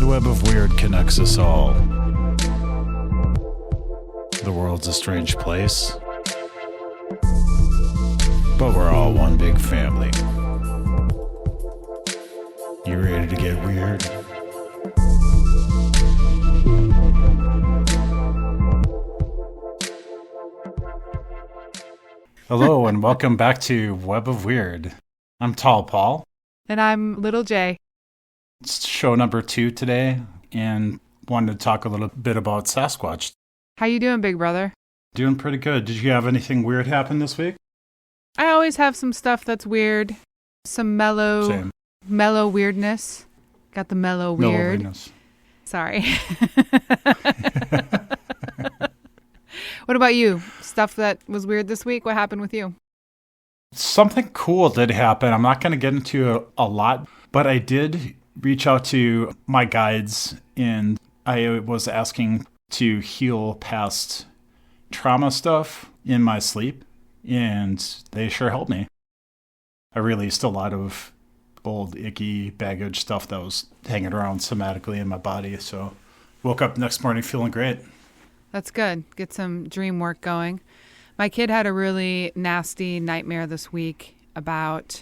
The web of weird connects us all. The world's a strange place, but we're all one big family. You ready to get weird? Hello and welcome back to Web of Weird. I'm Tall Paul. And I'm Little J. It's show number 2 today, and wanted to talk a little bit about Sasquatch. How you doing, big brother? Doing pretty good. Did you have anything weird happen this week? I always have some stuff that's weird. Some mellow weirdness. Got the mellow weird. Weirdness. Sorry. What about you? Stuff that was weird this week? What happened with you? Something cool did happen. I'm not going to get into a lot, but I did reach out to my guides, and I was asking to heal past trauma stuff in my sleep, and they sure helped me. I released a lot of old icky baggage stuff that was hanging around somatically in my body, so woke up next morning feeling great. That's good. Get some dream work going. My kid had a really nasty nightmare this week about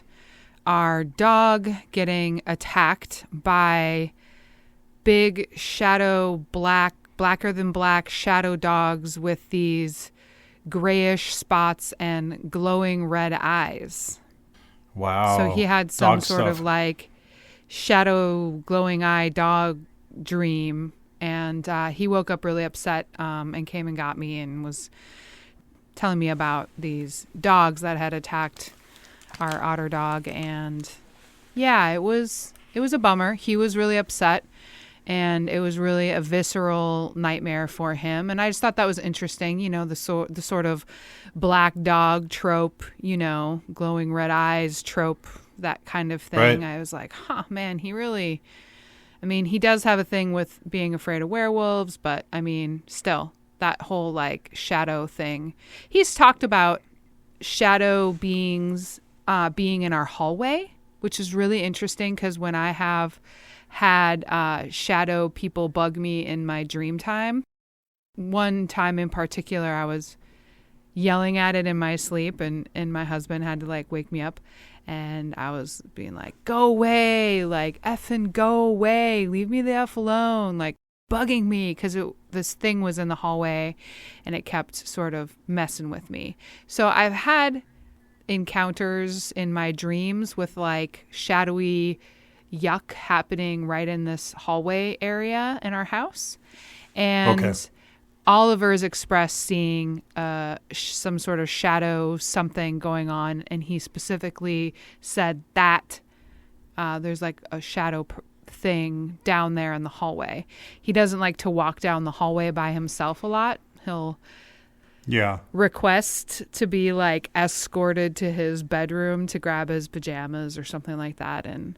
our dog getting attacked by big shadow blacker than black shadow dogs with these grayish spots and glowing red eyes. Wow. So he had some dog sort stuff. of like shadow glowing eye dog dream. And he woke up really upset and came and got me and was telling me about these dogs that had attacked our otter dog. And yeah, it was a bummer. He was really upset, and it was really a visceral nightmare for him. And I just thought that was interesting, you know, the sort of black dog trope, you know, glowing red eyes trope, that kind of thing. Right. I was like, man, he does have a thing with being afraid of werewolves, but I mean, still, that whole like shadow thing. He's talked about shadow beings being in our hallway, which is really interesting because when I have had shadow people bug me in my dream time, one time in particular, I was yelling at it in my sleep, and my husband had to like wake me up. And I was being like, go away, like, effing go away, leave me the F alone, like, bugging me, because this thing was in the hallway, and it kept sort of messing with me. So I've had encounters in my dreams with, like, shadowy yuck happening right in this hallway area in our house. And Okay. Oliver's expressed seeing some sort of shadow something going on, and he specifically said that there's like a shadow thing down there in the hallway. He doesn't like to walk down the hallway by himself a lot. He'll request to be like escorted to his bedroom to grab his pajamas or something like that. And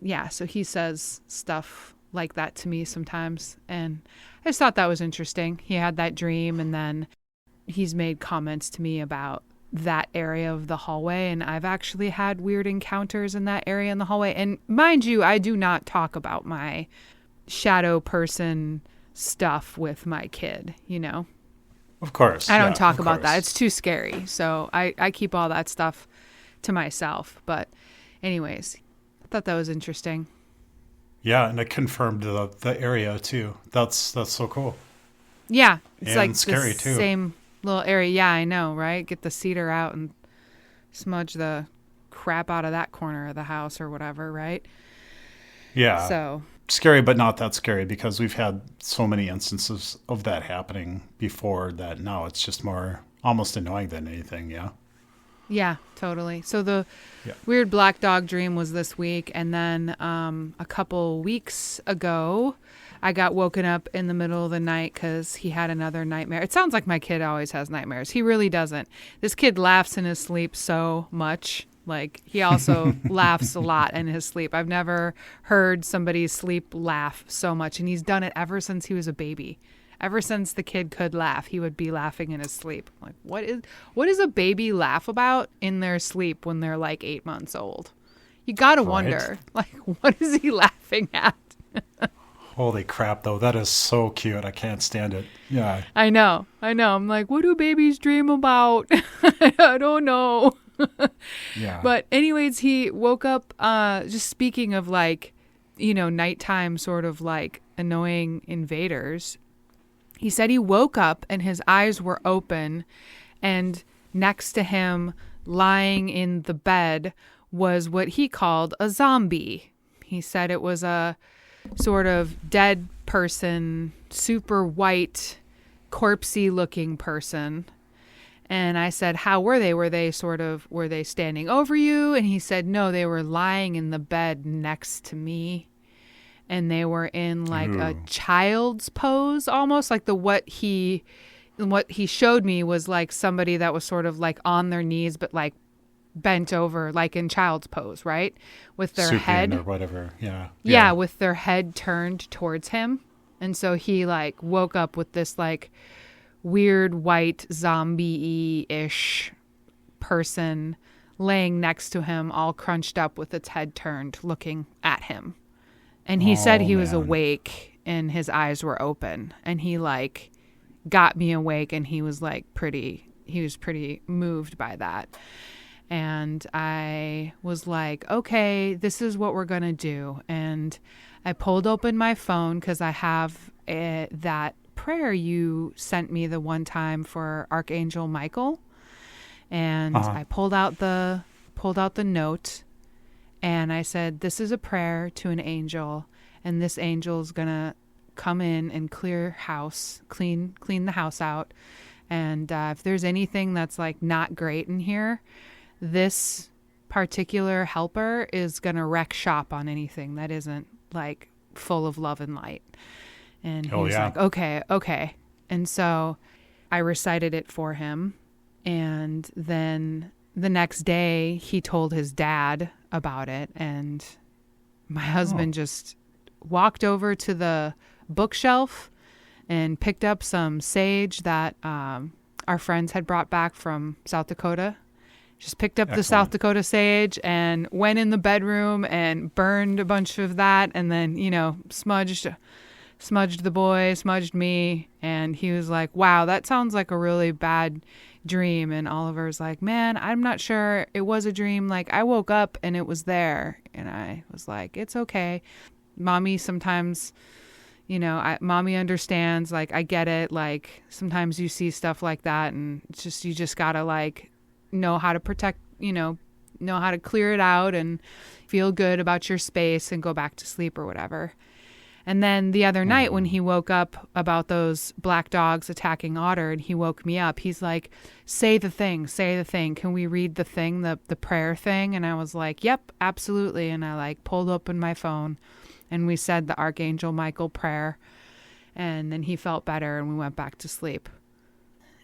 yeah, so he says stuff like that to me sometimes, and I just thought that was interesting. He had that dream, and then he's made comments to me about that area of the hallway, and I've actually had weird encounters in that area in the hallway. And mind you, I do not talk about my shadow person stuff with my kid, you know? Of course. I don't talk about that. It's too scary. So I keep all that stuff to myself. But anyways, I thought that was interesting. Yeah, and it confirmed the area too. That's so cool. Yeah, it's and like scary the too. Same little area. Yeah, I know, right? Get the cedar out and smudge the crap out of that corner of the house or whatever, right? Yeah. So scary, but not that scary, because we've had so many instances of that happening before that now it's just more almost annoying than anything. Yeah. Yeah, totally. So the weird black dog dream was this week. And then a couple weeks ago, I got woken up in the middle of the night because he had another nightmare. It sounds like my kid always has nightmares. He really doesn't. This kid laughs in his sleep so much. Like, he also laughs a lot in his sleep. I've never heard somebody's sleep laugh so much. And he's done it ever since he was a baby. Ever since the kid could laugh, he would be laughing in his sleep. Like, what is a baby laugh about in their sleep when they're like 8 months old? You gotta wonder, like, what is he laughing at? Holy crap, though. That is so cute. I can't stand it. Yeah. I know. I'm like, what do babies dream about? I don't know. Yeah. But anyways, he woke up, just speaking of like, nighttime sort of like annoying invaders. He said he woke up and his eyes were open, and next to him, lying in the bed, was what he called a zombie. He said it was a sort of dead person, super white, corpsey looking person. And I said, how were they? Were they standing over you? And he said, no, they were lying in the bed next to me. And they were in like a child's pose, almost like what he showed me was like somebody that was sort of like on their knees, but like bent over, like in child's pose, right? With their Supine head or whatever. Yeah. Yeah, with their head turned towards him. And so he like woke up with this like weird white zombie-ish person laying next to him, all crunched up with its head turned, looking at him. And he said he was awake and his eyes were open. And he like got me awake, and he was pretty moved by that. And I was like, okay, this is what we're going to do. And I pulled open my phone because I have that prayer you sent me the one time for Archangel Michael. And I pulled out the note, and I said, this is a prayer to an angel, and this angel is going to come in and clean the house out. And if there's anything that's like not great in here, this particular helper is going to wreck shop on anything that isn't like full of love and light. And he was like, okay. And so I recited it for him. And then the next day he told his dad about it. And my husband just walked over to the bookshelf and picked up some sage that our friends had brought back from South Dakota. Just picked up the South Dakota sage and went in the bedroom and burned a bunch of that, and then, smudged the boy, smudged me. And he was like, wow, that sounds like a really bad dream. And Oliver's like, man, I'm not sure it was a dream. Like, I woke up and it was there. And I was like, it's okay. Mommy sometimes, mommy understands. Like, I get it. Like, sometimes you see stuff like that, and it's just, you just gotta like know how to protect, know how to clear it out and feel good about your space and go back to sleep or whatever. And then the other night when he woke up about those black dogs attacking Otter, and he woke me up, he's like, say the thing. Can we read the thing, the prayer thing? And I was like, yep, absolutely. And I like pulled open my phone and we said the Archangel Michael prayer, and then he felt better and we went back to sleep.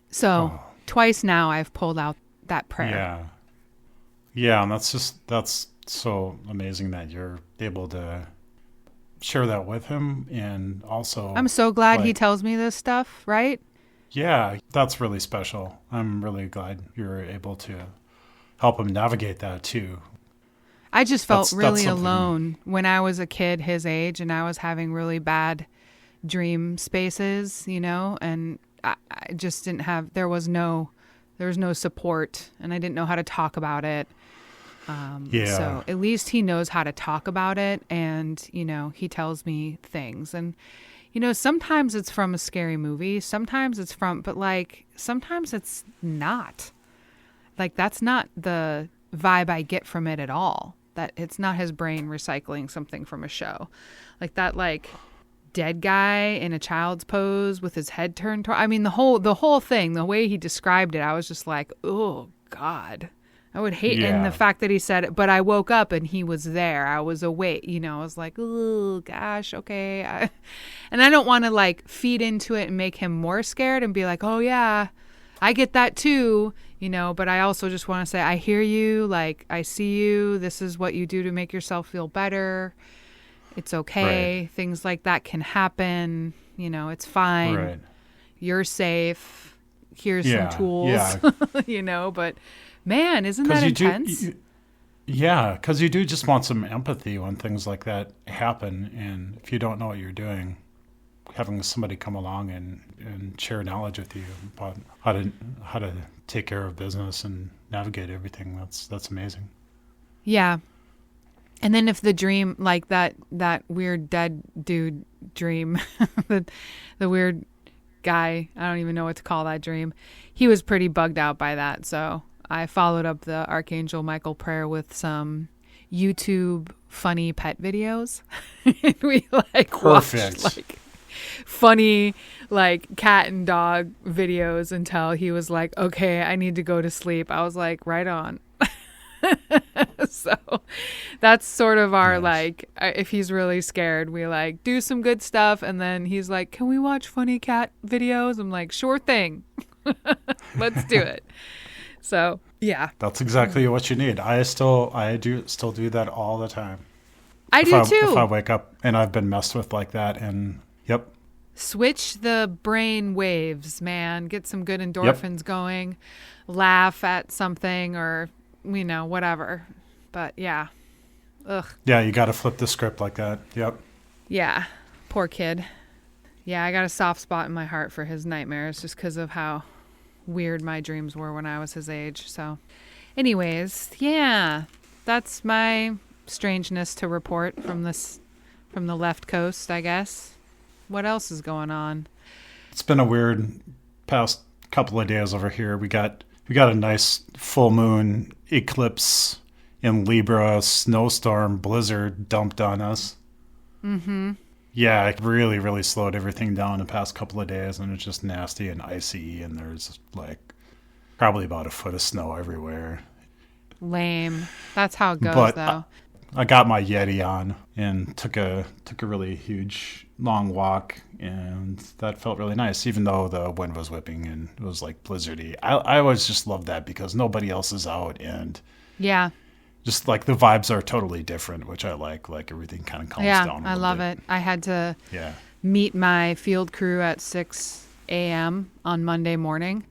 So twice now I've pulled out that prayer. Yeah. And that's so amazing that you're able to share that with him. And also, I'm so glad he tells me this stuff, right? Yeah, that's really special. I'm really glad you're able to help him navigate that too. I just felt really alone when I was a kid his age, and I was having really bad dream spaces, and I just didn't have, there was no support, and I didn't know how to talk about it. So at least he knows how to talk about it, and, he tells me things. And, sometimes it's from a scary movie. Sometimes it's sometimes it's not. Like, that's not the vibe I get from it at all. That it's not his brain recycling something from a show. Like that, dead guy in a child's pose with his head turned toward, the whole thing, the way he described it, I was just like, oh God, I would hate. And the fact that he said it, but I woke up and he was there, I was awake, I was like, oh gosh, okay. And I don't want to feed into it and make him more scared and be like, oh yeah, I get that too, but I also just want to say, I hear you, I see you, this is what you do to make yourself feel better. It's okay. Right. Things like that can happen. It's fine. Right. You're safe. Here's some tools. Yeah. But man, isn't that intense? Yeah, because you do just want some empathy when things like that happen. And if you don't know what you're doing, having somebody come along and share knowledge with you about how to take care of business and navigate everything, that's amazing. Yeah. And then if the dream, like that weird dead dude dream, the weird guy, I don't even know what to call that dream. He was pretty bugged out by that. So I followed up the Archangel Michael prayer with some YouTube funny pet videos. And we Perfect. watched funny cat and dog videos until he was like, okay, I need to go to sleep. I was like, right on. So that's sort of our nice. If he's really scared, we do some good stuff, and then he's like, can we watch funny cat videos? I'm like, sure thing. Let's do it. So yeah, that's exactly what you need. I do still do that all the time. I do too. If I wake up and I've been messed with like that, and yep. Switch the brain waves, man. Get some good endorphins going. Laugh at something or whatever. But yeah. Ugh. Yeah, you got to flip the script like that. Yep. Yeah. Poor kid. Yeah, I got a soft spot in my heart for his nightmares just because of how weird my dreams were when I was his age. So anyways, yeah. That's my strangeness to report from the left coast, I guess. What else is going on? It's been a weird past couple of days over here. We got a nice full moon eclipse in Libra, snowstorm, blizzard dumped on us. Mm-hmm. Yeah, it really, really slowed everything down the past couple of days, and it's just nasty and icy, and there's probably about a foot of snow everywhere. Lame. That's how it goes, though. I got my Yeti on and took a really huge long walk, and that felt really nice, even though the wind was whipping and it was blizzardy. I always just love that because nobody else is out, and yeah, just the vibes are totally different, which I like everything kind of calms down. I love it. I had to meet my field crew at 6 a.m. on Monday morning.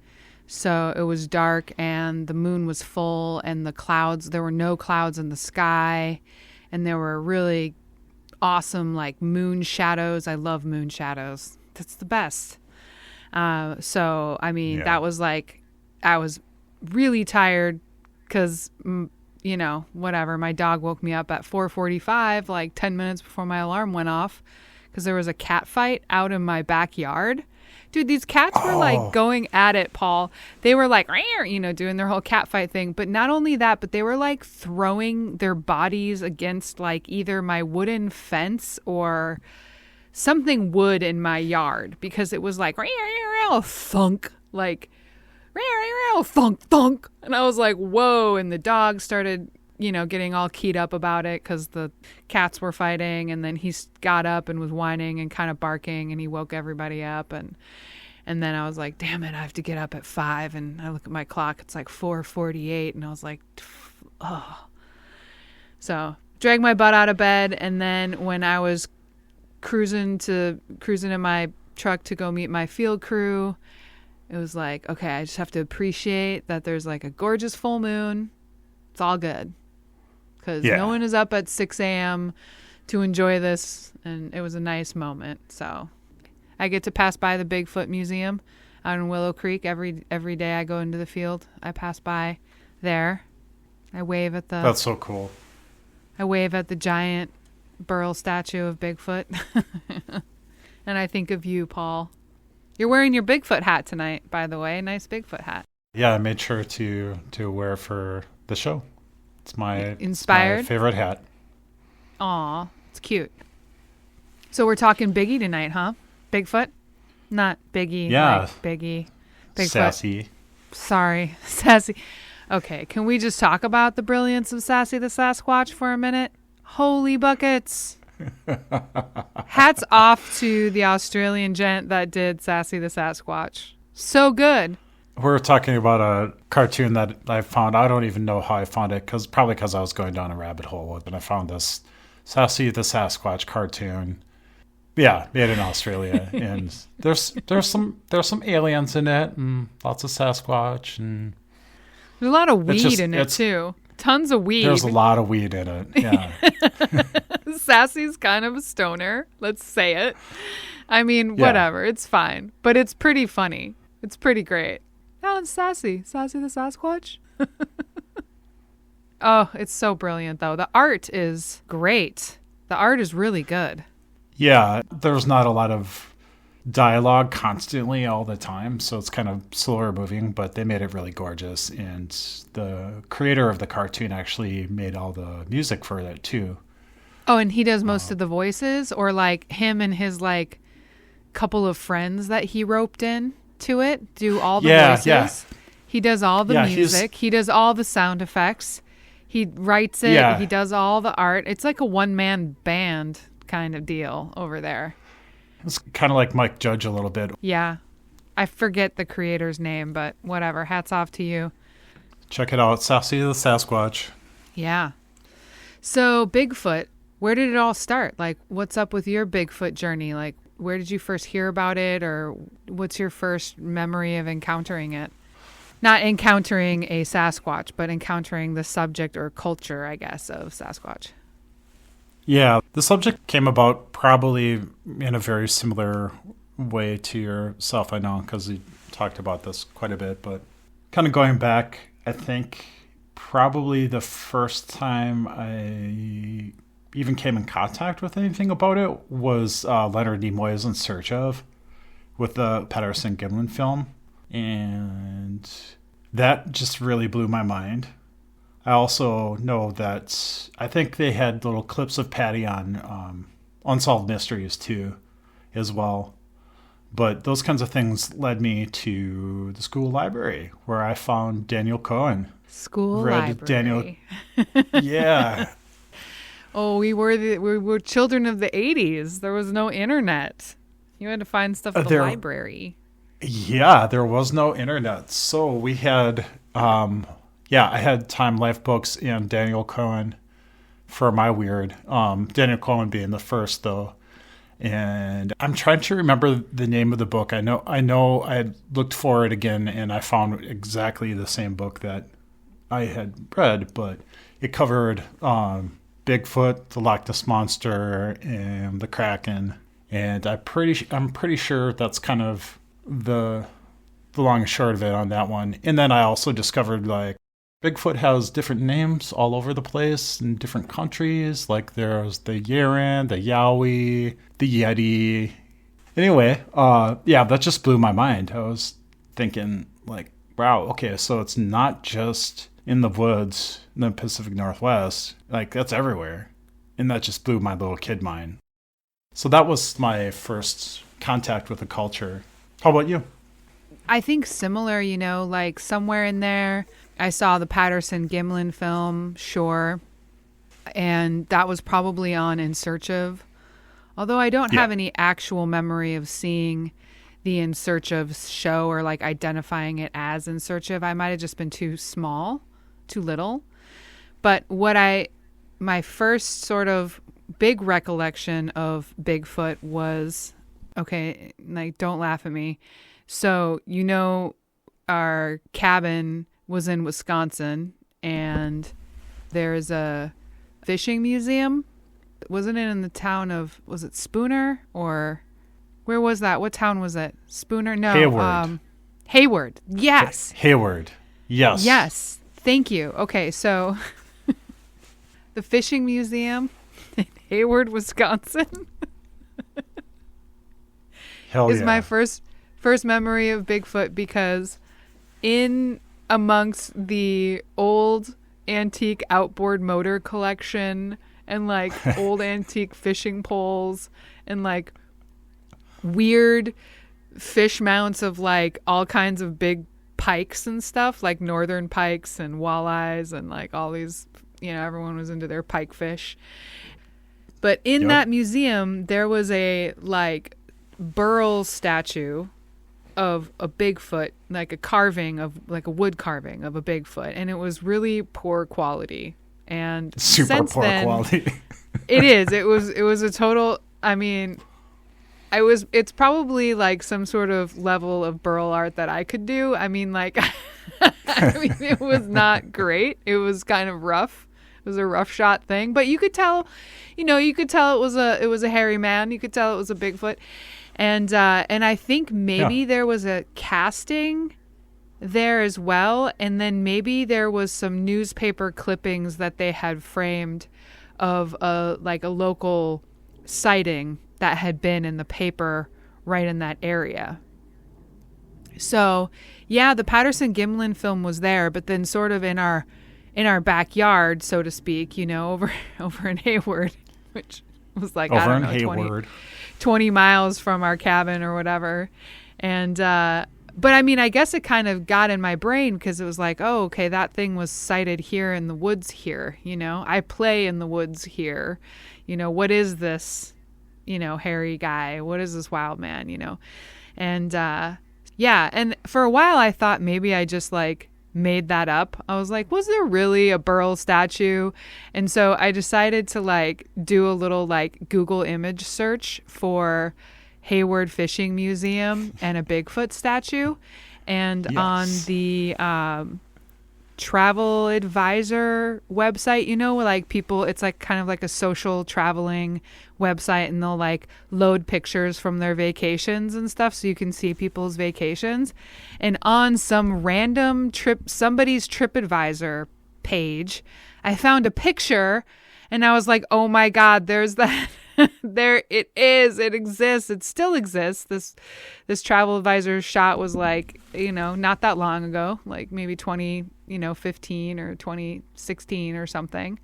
So it was dark and the moon was full and there were no clouds in the sky, and there were really awesome moon shadows. I love moon shadows. That's the best. So, I mean, that was I was really tired because, whatever. My dog woke me up at 4:45, 10 minutes before my alarm went off, because there was a cat fight out in my backyard. Dude, these cats were going at it, Paul. They were doing their whole cat fight thing. But not only that, but they were throwing their bodies against either my wooden fence or something wood in my yard, because it was thunk, thunk, thunk. And I was like, whoa. And the dog started, getting all keyed up about it because the cats were fighting. And then he got up and was whining and kind of barking, and he woke everybody up. And then I was like, damn it, I have to get up at 5. And I look at my clock, it's 4:48. And I was like, oh. So dragged my butt out of bed. And then when I was cruising in my truck to go meet my field crew, it was okay, I just have to appreciate that there's a gorgeous full moon. It's all good. Because no one is up at 6 a.m. to enjoy this, and it was a nice moment. So I get to pass by the Bigfoot Museum out in Willow Creek every day I go into the field. I pass by there. I wave at the... That's so cool. I wave at the giant burl statue of Bigfoot. And I think of you, Paul. You're wearing your Bigfoot hat tonight, by the way. Nice Bigfoot hat. Yeah, I made sure to wear for the show. It's my favorite hat. Aw, it's cute. So we're talking Biggie tonight, huh? Bigfoot? Not Biggie. Yeah. Biggie. Bigfoot. Sassy. Sorry. Sassy. Okay, can we just talk about the brilliance of Sassy the Sasquatch for a minute? Holy buckets. Hats off to the Australian gent that did Sassy the Sasquatch. So good. We're talking about a cartoon that I found. I don't even know how I found it, probably because I was going down a rabbit hole, and I found this Sassy the Sasquatch cartoon. Yeah, made in Australia, and there's some aliens in it, and lots of Sasquatch, and there's a lot of weed in it too. Tons of weed. There's a lot of weed in it. Yeah. Sassy's kind of a stoner. Let's say it. I mean, whatever. It's fine. But it's pretty funny. It's pretty great. Oh, it's Sassy. Sassy the Sasquatch. Oh, it's so brilliant, though. The art is great. The art is really good. Yeah, there's not a lot of dialogue constantly all the time, so it's kind of slower moving, but they made it really gorgeous. And the creator of the cartoon actually made all the music for it too. Oh, and he does most of the voices, or like him and his like couple of friends that he roped in to it do all the voices. Yeah. He does all the music. He does all the sound effects. He writes it. Yeah. He does all the art. It's like a one-man band kind of deal over there. It's kind of like Mike Judge a little bit. Yeah. I forget the creator's name, but whatever. Hats off to you. Check it out. Sassy the Sasquatch. Yeah. So Bigfoot, where did it all start? Like, what's up with your Bigfoot journey? Like, where did you first hear about it, or what's your first memory of encountering it? Not encountering a Sasquatch, but encountering the subject or culture, I guess, of Sasquatch. Yeah, the subject came about probably in a very similar way to yourself, I know, because you talked about this quite a bit. But kind of going back, I think probably the first time I even came in contact with anything about it was Leonard Nimoy's In Search Of, with the Patterson-Gimlin film. And that just really blew my mind. I also know that I think they had little clips of Patty on Unsolved Mysteries too, as well. But those kinds of things led me to the school library, where I found Daniel Cohen. Library. Yeah. Oh, we were children of the 80s. There was no internet. You had to find stuff at the library. Yeah, there was no internet. So we had, I had Time Life books and Daniel Cohen for my weird. Daniel Cohen being the first, though. And I'm trying to remember the name of the book. I know I had looked for it again, and I found exactly the same book that I had read, but it covered Bigfoot, the Loch Ness Monster, and the Kraken. And I'm pretty sure that's kind of the long and short of it on that one. And then I also discovered like Bigfoot has different names all over the place in different countries. Like there's the Yeren, the Yowie, the Yeti. Anyway, that just blew my mind. I was thinking like, wow, okay, so it's not just in the woods in the Pacific Northwest. Like that's everywhere. And that just blew my little kid mind. So that was my first contact with the culture. How about you? I think similar, like somewhere in there, I saw the Patterson-Gimlin film, sure. And that was probably on In Search Of. Although I don't have any actual memory of seeing the In Search Of show or like identifying it as In Search Of. I might have just been too small, too little. But my first sort of big recollection of Bigfoot was, okay, like don't laugh at me. So, our cabin was in Wisconsin and there's a fishing museum. Wasn't it in the town of, was it Spooner or where was that? What town was it? Spooner? No. Hayward. Hayward. Yes. Hayward. Yes. Yes. Thank you. Okay. So the fishing museum in Hayward, Wisconsin is my first memory of Bigfoot, because in amongst the old antique outboard motor collection and like old antique fishing poles and like weird fish mounts of like all kinds of big pikes and stuff, like northern pikes and walleyes and like all these, everyone was into their pike fish. But in that museum, there was a like Burl statue of a Bigfoot, like a carving of like a wood carving of a Bigfoot, and it was really poor quality. And super poor quality. It is. It was a total. I mean, it's probably like some sort of level of Burl art that I could do. I mean, like I mean, it was not great. It was kind of rough. It was a rough shot thing, but you could tell, you could tell it was a hairy man. You could tell it was a Bigfoot, and I think maybe there was a casting there as well, and then maybe there was some newspaper clippings that they had framed of a local sighting that had been in the paper right in that area. So, yeah, the Patterson-Gimlin film was there, but then sort of in our backyard, so to speak, over in Hayward, which was like, over I don't know, Hayward. 20 miles from our cabin or whatever. And but I mean, I guess it kind of got in my brain because it was like, oh, okay, that thing was sighted here in the woods here. I play in the woods here. What is this, hairy guy? What is this wild man? And yeah. And for a while I thought maybe I just made that up. I was like, was there really a Burl statue? And so I decided to do a little Google image search for Hayward Fishing Museum and a Bigfoot statue. And yes. On the travel advisor website, where people, it's kind of like a social traveling website, and they'll load pictures from their vacations and stuff so you can see people's vacations. And on some random somebody's TripAdvisor page, I found a picture and I was like, oh my God, there's that. There it is. It exists. It still exists. This travel advisor shot was not that long ago, maybe 2015 or 2016 or something.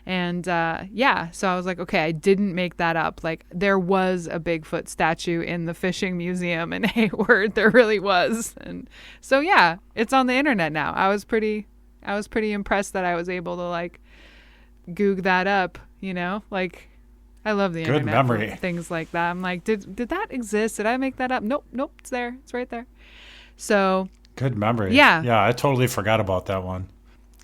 And yeah, so I was like, okay, I didn't make that up. There was a Bigfoot statue in the fishing museum in Hayward. There really was. And so yeah, it's on the internet now. I was pretty impressed that I was able to goog that up, I love the internet. Good memory. For things like that. I'm like, did that exist? Did I make that up? Nope, it's there. It's right there. So good memory. Yeah. Yeah, I totally forgot about that one.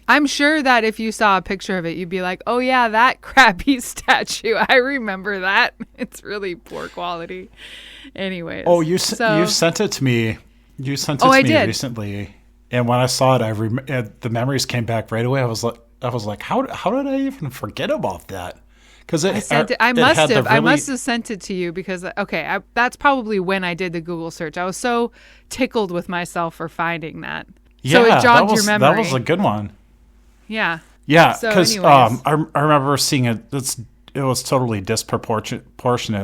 I'm sure that if you saw a picture of it, you'd be like, oh yeah, that crappy statue. I remember that. It's really poor quality. Anyways. Oh, you sent it to me. You sent it to me recently. And when I saw it, the memories came back right away. I was like, how did I even forget about that? Because I must have sent it to you because that's probably when I did the Google search. I was so tickled with myself for finding that. Yeah, so it jogged your memory. That was a good one. Yeah. Yeah, because I remember seeing it. It was totally disproportionate.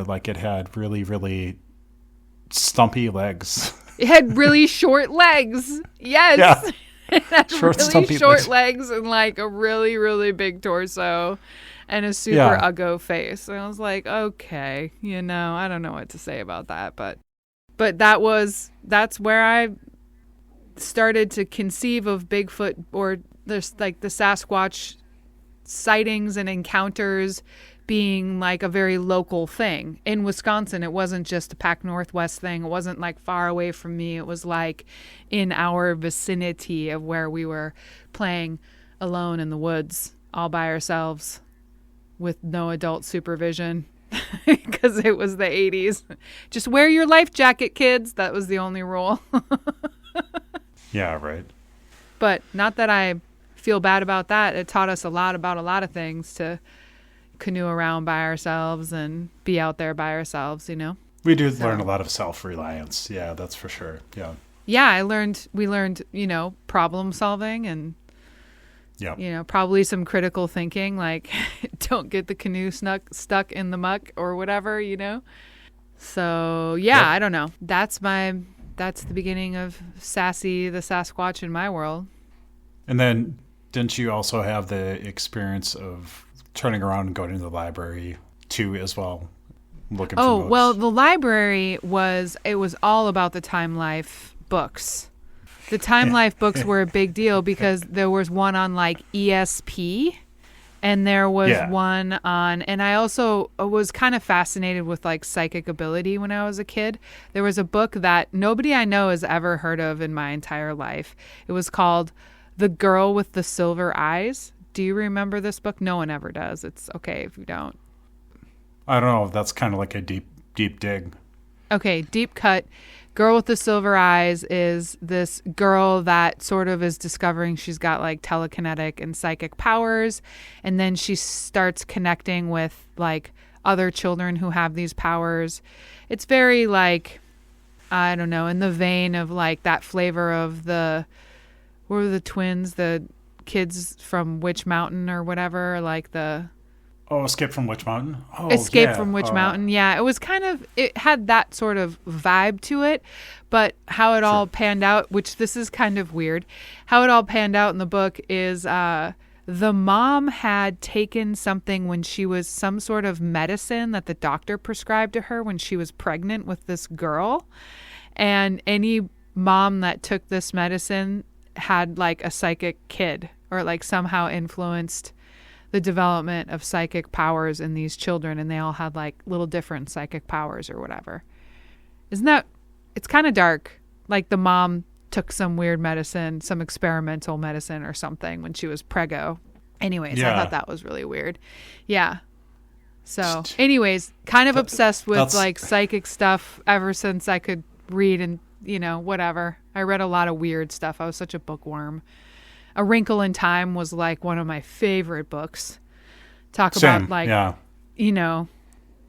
It had really, really stumpy legs. It had really short legs. Yes. Yeah. It had really short legs and a really, really big torso. And a super uggo face. And I was like, okay, I don't know what to say about that. But that's where I started to conceive of Bigfoot, or there's the Sasquatch sightings and encounters being a very local thing. In Wisconsin, it wasn't just a Pac Northwest thing. It wasn't far away from me. It was in our vicinity of where we were playing alone in the woods, all by ourselves, with no adult supervision, because it was the 80s. Just wear your life jacket, kids. That was the only rule. Yeah, right. But not that I feel bad about that. It taught us a lot about a lot of things, to canoe around by ourselves and be out there by ourselves, We do learn a lot of self-reliance. Yeah, that's for sure. Yeah. Yeah, we learned, problem solving and probably some critical thinking, don't get the canoe stuck in the muck or whatever, So yeah, I don't know. That's the beginning of Sassy the Sasquatch in my world. And then didn't you also have the experience of turning around and going to the library too as well, looking for books? Well, the library was all about the Time Life books. The Time Life books were a big deal because there was one on ESP, and there was one on, and I also was kind of fascinated with psychic ability when I was a kid. There was a book that nobody I know has ever heard of in my entire life. It was called The Girl with the Silver Eyes. Do you remember this book? No one ever does. It's okay if you don't. I don't know. That's kind of a deep dig. Okay, deep cut. Girl with the Silver Eyes is this girl that sort of is discovering she's got like telekinetic and psychic powers. And then she starts connecting with like other children who have these powers. It's very like, I don't know, in the vein of like that flavor of what were the twins, the kids from Witch Mountain or whatever, like the... Oh, Escape from Witch Mountain? Oh, Escape yeah. from Witch Mountain. Yeah, it was kind of, it had that sort of vibe to it, but how it all panned out, which this is kind of weird, how it all panned out in the book is the mom had taken something when she was some sort of medicine that the doctor prescribed to her when she was pregnant with this girl. And any mom that took this medicine had like a psychic kid or like somehow influenced the development of psychic powers in these children, and they all had like little different psychic powers or whatever. Isn't that, it's kind of dark. Like the mom took some weird medicine, some experimental medicine or something when she was preggo. Anyways, I thought that was really weird. Yeah. So anyways, kind of obsessed with like psychic stuff ever since I could read and, you know, whatever. I read a lot of weird stuff. I was such a bookworm. A Wrinkle in Time was like one of my favorite books. About like, you know,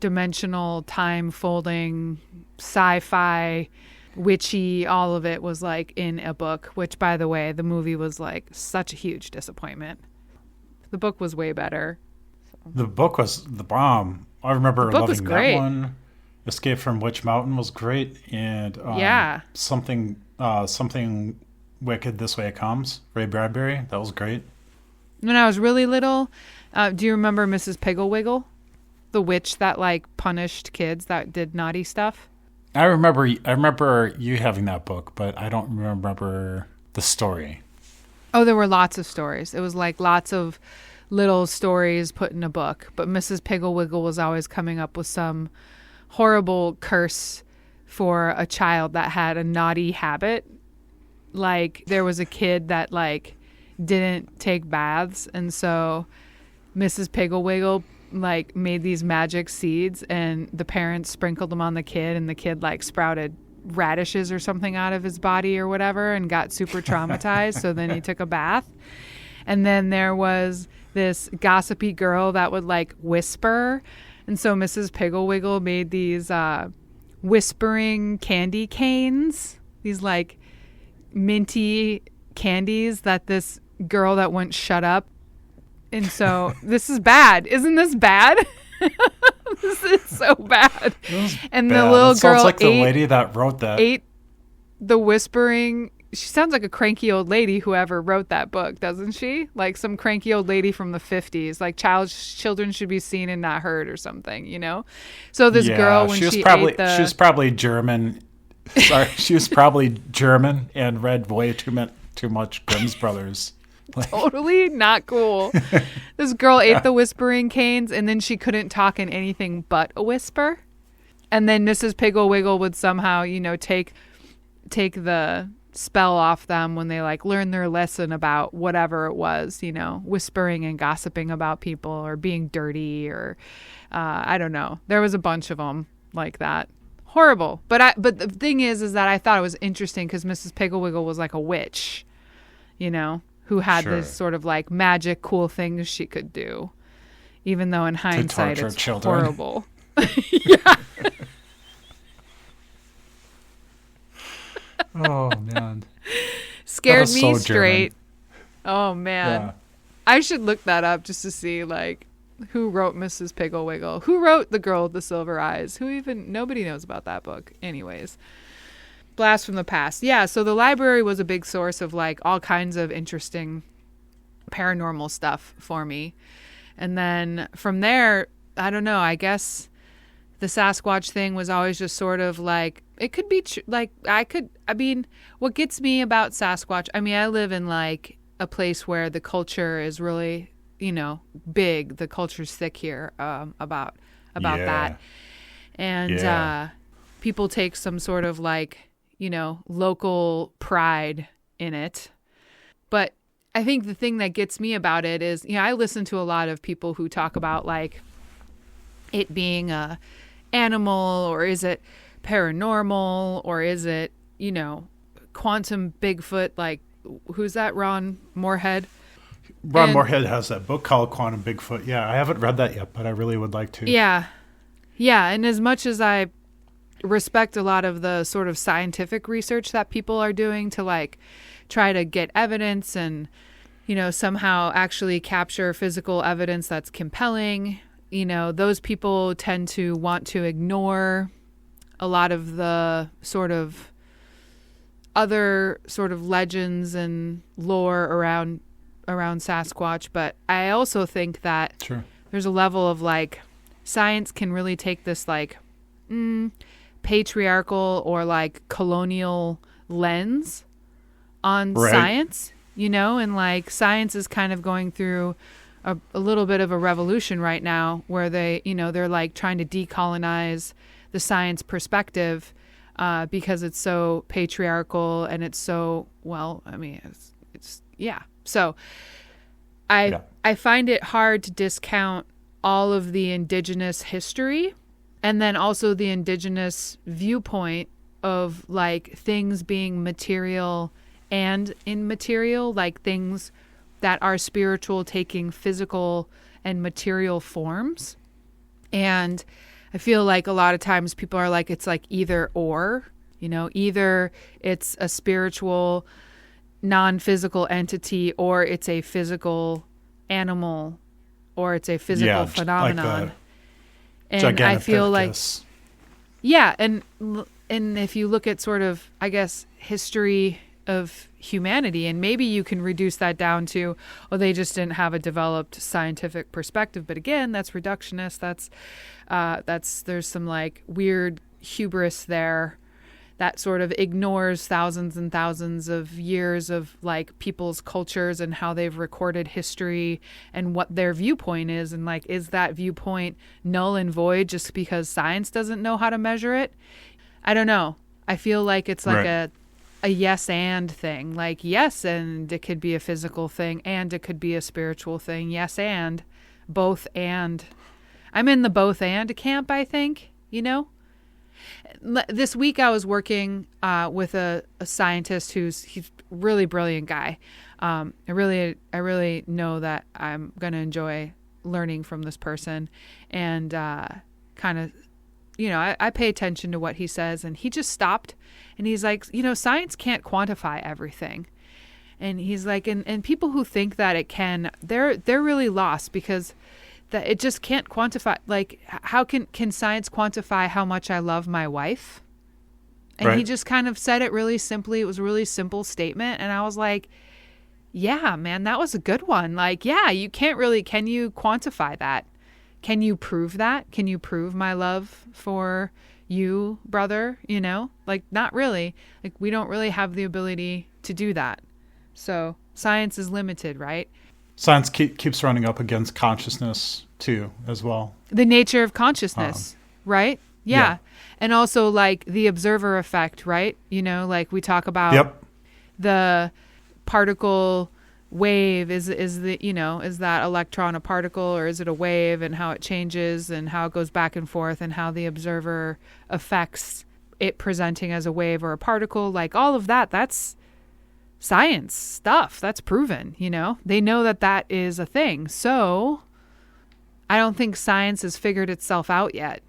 dimensional time folding, sci-fi, witchy, all of it was like in a book, which by the way, the movie was like such a huge disappointment. The book was way better. The book was the bomb. I remember loving that one. Escape from Witch Mountain was great. And something Wicked This Way It Comes, Ray Bradbury. That was great. When I was really little, do you remember Mrs. Pigglewiggle? The witch that like punished kids that did naughty stuff? I remember you having that book, but I don't remember the story. Oh, there were lots of stories. It was like lots of little stories put in a book. But Mrs. Pigglewiggle was always coming up with some horrible curse for a child that had a naughty habit. Like there was a kid that like didn't take baths, and so Mrs. Pigglewiggle like made these magic seeds, and the parents sprinkled them on the kid, and the kid like sprouted radishes or something out of his body or whatever and got super traumatized. So then he took a bath. And then there was this gossipy girl that would like whisper, and so Mrs. Pigglewiggle made these whispering candy canes, these like minty candies that this girl that wouldn't shut up. And so this is bad. Isn't this bad? This is so bad. And bad. The little it girl sounds like the lady that wrote that ate the whispering. She sounds like a cranky old lady, whoever wrote that book, doesn't she? Like some cranky old lady from the 50s. Like children should be seen and not heard or something, you know? So this girl, when she was probably German. Sorry, she was probably German and read way too much Grimm's Brothers. Totally not cool. This girl ate the whispering canes, and then she couldn't talk in anything but a whisper. And then Mrs. Pigglewiggle would somehow, you know, take the spell off them when they like learn their lesson about whatever it was, you know, whispering and gossiping about people or being dirty or I don't know. There was a bunch of them like that. Horrible. But the thing is that I thought it was interesting because Mrs. Pigglewiggle was like a witch, you know, who had this sort of like magic, cool things she could do, even though in hindsight it's children. Horrible. Yeah. Oh man. Scared me straight. German. Oh man. Yeah. I should look that up just to see like who wrote Mrs. Pigglewiggle? Who wrote The Girl with the Silver Eyes? Nobody knows about that book. Anyways. Blast from the past. Yeah, so the library was a big source of like all kinds of interesting paranormal stuff for me. And then from there, I don't know, I guess the Sasquatch thing was always just sort of like, it could be what gets me about Sasquatch, I mean, I live in like a place where the culture is really, you know, big. The culture's thick here about that. And people take some sort of like, you know, local pride in it. But I think the thing that gets me about it is, you know, I listen to a lot of people who talk about like it being a animal or is it paranormal, or is it, quantum Bigfoot? Like, who's that? Ron Moorhead? Ron Moorhead has that book called Quantum Bigfoot. Yeah, I haven't read that yet, but I really would like to. Yeah. Yeah. And as much as I respect a lot of the sort of scientific research that people are doing to like try to get evidence and, somehow actually capture physical evidence that's compelling, those people tend to want to ignore a lot of the sort of other sort of legends and lore around Sasquatch. But I also think that there's a level of like science can really take this like patriarchal or like colonial lens on science, and like science is kind of going through a little bit of a revolution right now where they're like trying to decolonize the science perspective because it's so patriarchal and it's so, So I find it hard to discount all of the indigenous history and then also the indigenous viewpoint of like things being material and immaterial, like things that are spiritual taking physical and material forms. And I feel like a lot of times people are like, it's like either or, either it's a spiritual non-physical entity or it's a physical animal or it's a physical phenomenon. Like and I feel like, and if you look at sort of, I guess, history of humanity, and maybe you can reduce that down to, they just didn't have a developed scientific perspective. But again, that's reductionist. There's some like weird hubris there that sort of ignores thousands and thousands of years of like people's cultures and how they've recorded history and what their viewpoint is. And like, is that viewpoint null and void just because science doesn't know how to measure it? I don't know. I feel like it's like a yes and thing. Like, yes, and it could be a physical thing and it could be a spiritual thing. Yes, and both. And I'm in the both and camp, I think, This week I was working with a scientist he's a really brilliant guy. I really know that I'm going to enjoy learning from this person and kind of, I pay attention to what he says, and he just stopped and he's like, science can't quantify everything. And he's like, and people who think that it can, they're really lost because that it just can't quantify. Like, how can science quantify how much I love my wife? And he just kind of said it really simply. It was a really simple statement. And I was like, yeah, man, that was a good one. Like, yeah, you can't really, can you quantify that? Can you prove that? Can you prove my love for you, brother? Like, not really. Like, we don't really have the ability to do that. So science is limited, right? Science keeps running up against consciousness too, as well. The nature of consciousness, right? Yeah. And also like the observer effect, right? Like we talk about the particle wave is that electron a particle or is it a wave, and how it changes and how it goes back and forth and how the observer affects it presenting as a wave or a particle. Like all of that's science stuff. That's proven, they know that is a thing. So I don't think science has figured itself out yet,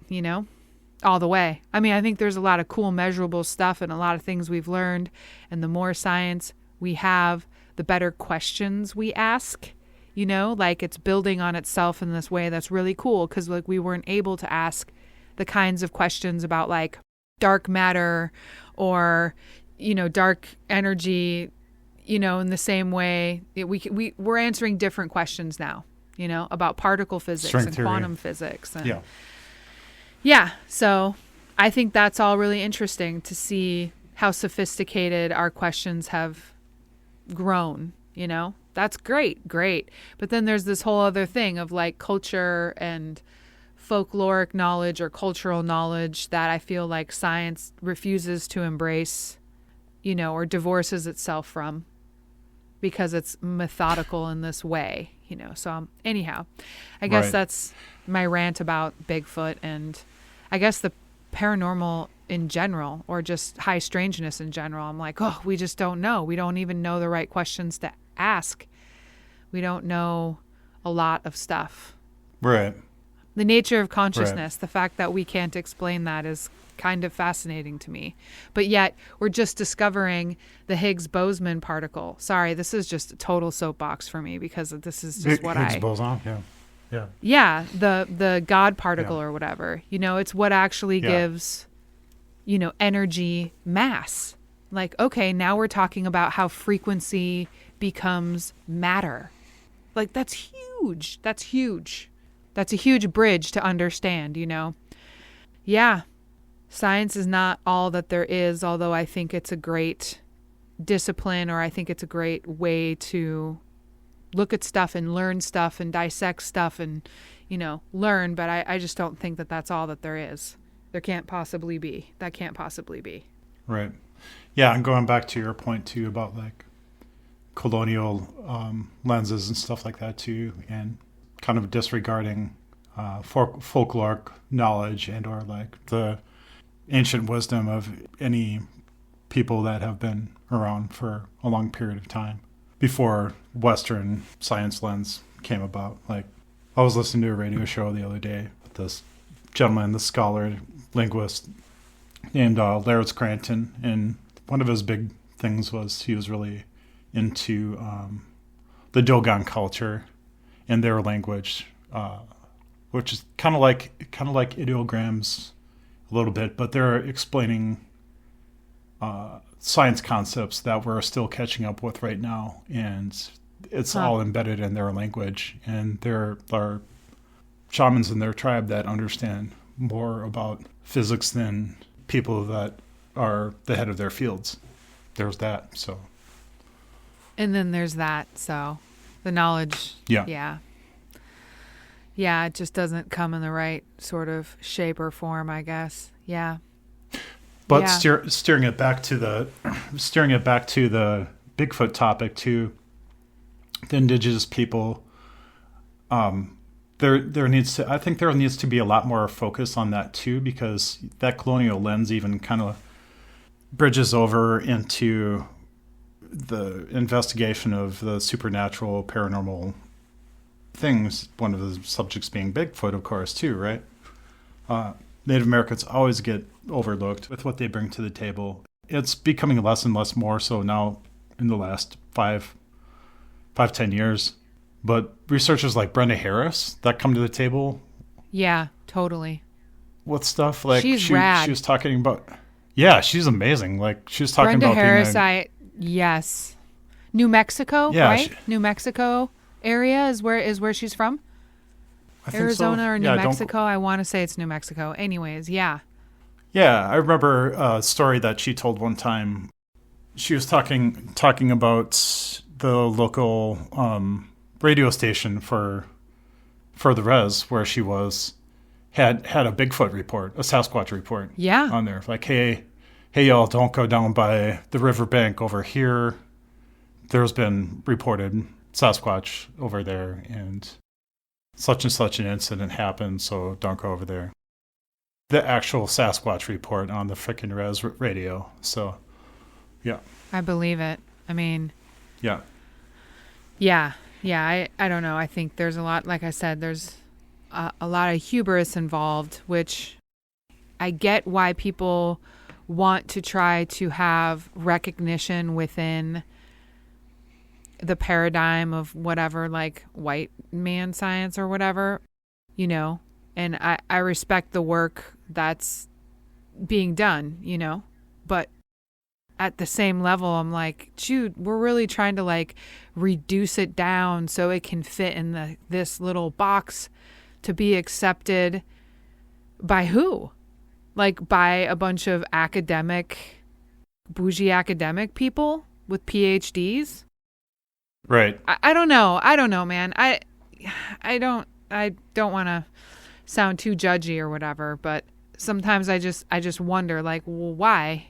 all the way. I mean, I think there's a lot of cool measurable stuff and a lot of things we've learned. And the more science we have, the better questions we ask, like it's building on itself in this way that's really cool. Cause like we weren't able to ask the kinds of questions about like dark matter or, dark energy, in the same way we're answering different questions now, about particle physics String and theory. Quantum physics. And yeah. So I think that's all really interesting to see how sophisticated our questions have grown, that's great. But then there's this whole other thing of like culture and folkloric knowledge or cultural knowledge that I feel like science refuses to embrace, or divorces itself from because it's methodical in this way, So anyhow, I guess that's my rant about Bigfoot, and I guess the paranormal in general, or just high strangeness in general. I'm like, oh, we just don't know. We don't even know the right questions to ask. We don't know a lot of stuff. Right. The nature of consciousness, the fact that we can't explain that is kind of fascinating to me. But yet we're just discovering the Higgs boson particle. Sorry, this is just a total soapbox for me because this is just what Higgs boson, yeah, the God particle or whatever. It's what actually gives, energy mass. Like, okay, now we're talking about how frequency becomes matter. Like, that's huge. That's huge. That's a huge bridge to understand, Yeah. Science is not all that there is, although I think it's a great discipline, or I think it's a great way to look at stuff and learn stuff and dissect stuff and, learn. But I just don't think that that's all that there is. There can't possibly be. That can't possibly be. Right. Yeah, and going back to your point, too, about, like, colonial lenses and stuff like that, too, and kind of disregarding folkloric knowledge and or, like, the ancient wisdom of any people that have been around for a long period of time before Western science lens came about. Like, I was listening to a radio show the other day with this gentleman, the scholar, linguist named Laird Scranton, and one of his big things was he was really into the Dogon culture and their language, which is kind of like ideograms a little bit, but they're explaining science concepts that we're still catching up with right now, and it's all embedded in their language. And there are shamans in their tribe that understand more about physics than people that are the head of their fields. There's that. So, and then there's that. So, the knowledge. Yeah. It just doesn't come in the right sort of shape or form, I guess. Yeah. But steering it back to the Bigfoot topic too, the indigenous people, there needs to be a lot more focus on that too, because that colonial lens even kind of bridges over into the investigation of the supernatural, paranormal things, one of the subjects being Bigfoot, of course, too, right? Native Americans always get overlooked with what they bring to the table. It's becoming less and less more so now in the last 10 years. But researchers like Brenda Harris that come to the table. Yeah, totally. With stuff like she's rad. She was talking about. Yeah, she's amazing. Like, she was talking Brenda about Harris. Yes, New Mexico, right? New Mexico area is where she's from. Arizona or New Mexico. I want to say it's New Mexico. Anyways, yeah. Yeah, I remember a story that she told one time. She was talking about the local radio station for the res where she was had a Bigfoot report, a Sasquatch report. Yeah. On there, like, hey y'all, don't go down by the riverbank over here. There's been reported Sasquatch over there, and such an incident happened, so don't go over there. The actual Sasquatch report on the frickin' res radio. So, yeah. I believe it. I mean... Yeah. Yeah. I don't know. I think there's a lot, like I said, there's a lot of hubris involved, which I get why people want to try to have recognition within the paradigm of whatever, like white man science or whatever, and I respect the work that's being done, but at the same level, I'm like, dude, we're really trying to like reduce it down so it can fit in this little box to be accepted by who? Like, by a bunch of bougie academic people with PhDs? Right. I don't know, man. I don't want to sound too judgy or whatever, but sometimes I just wonder, like, well, why?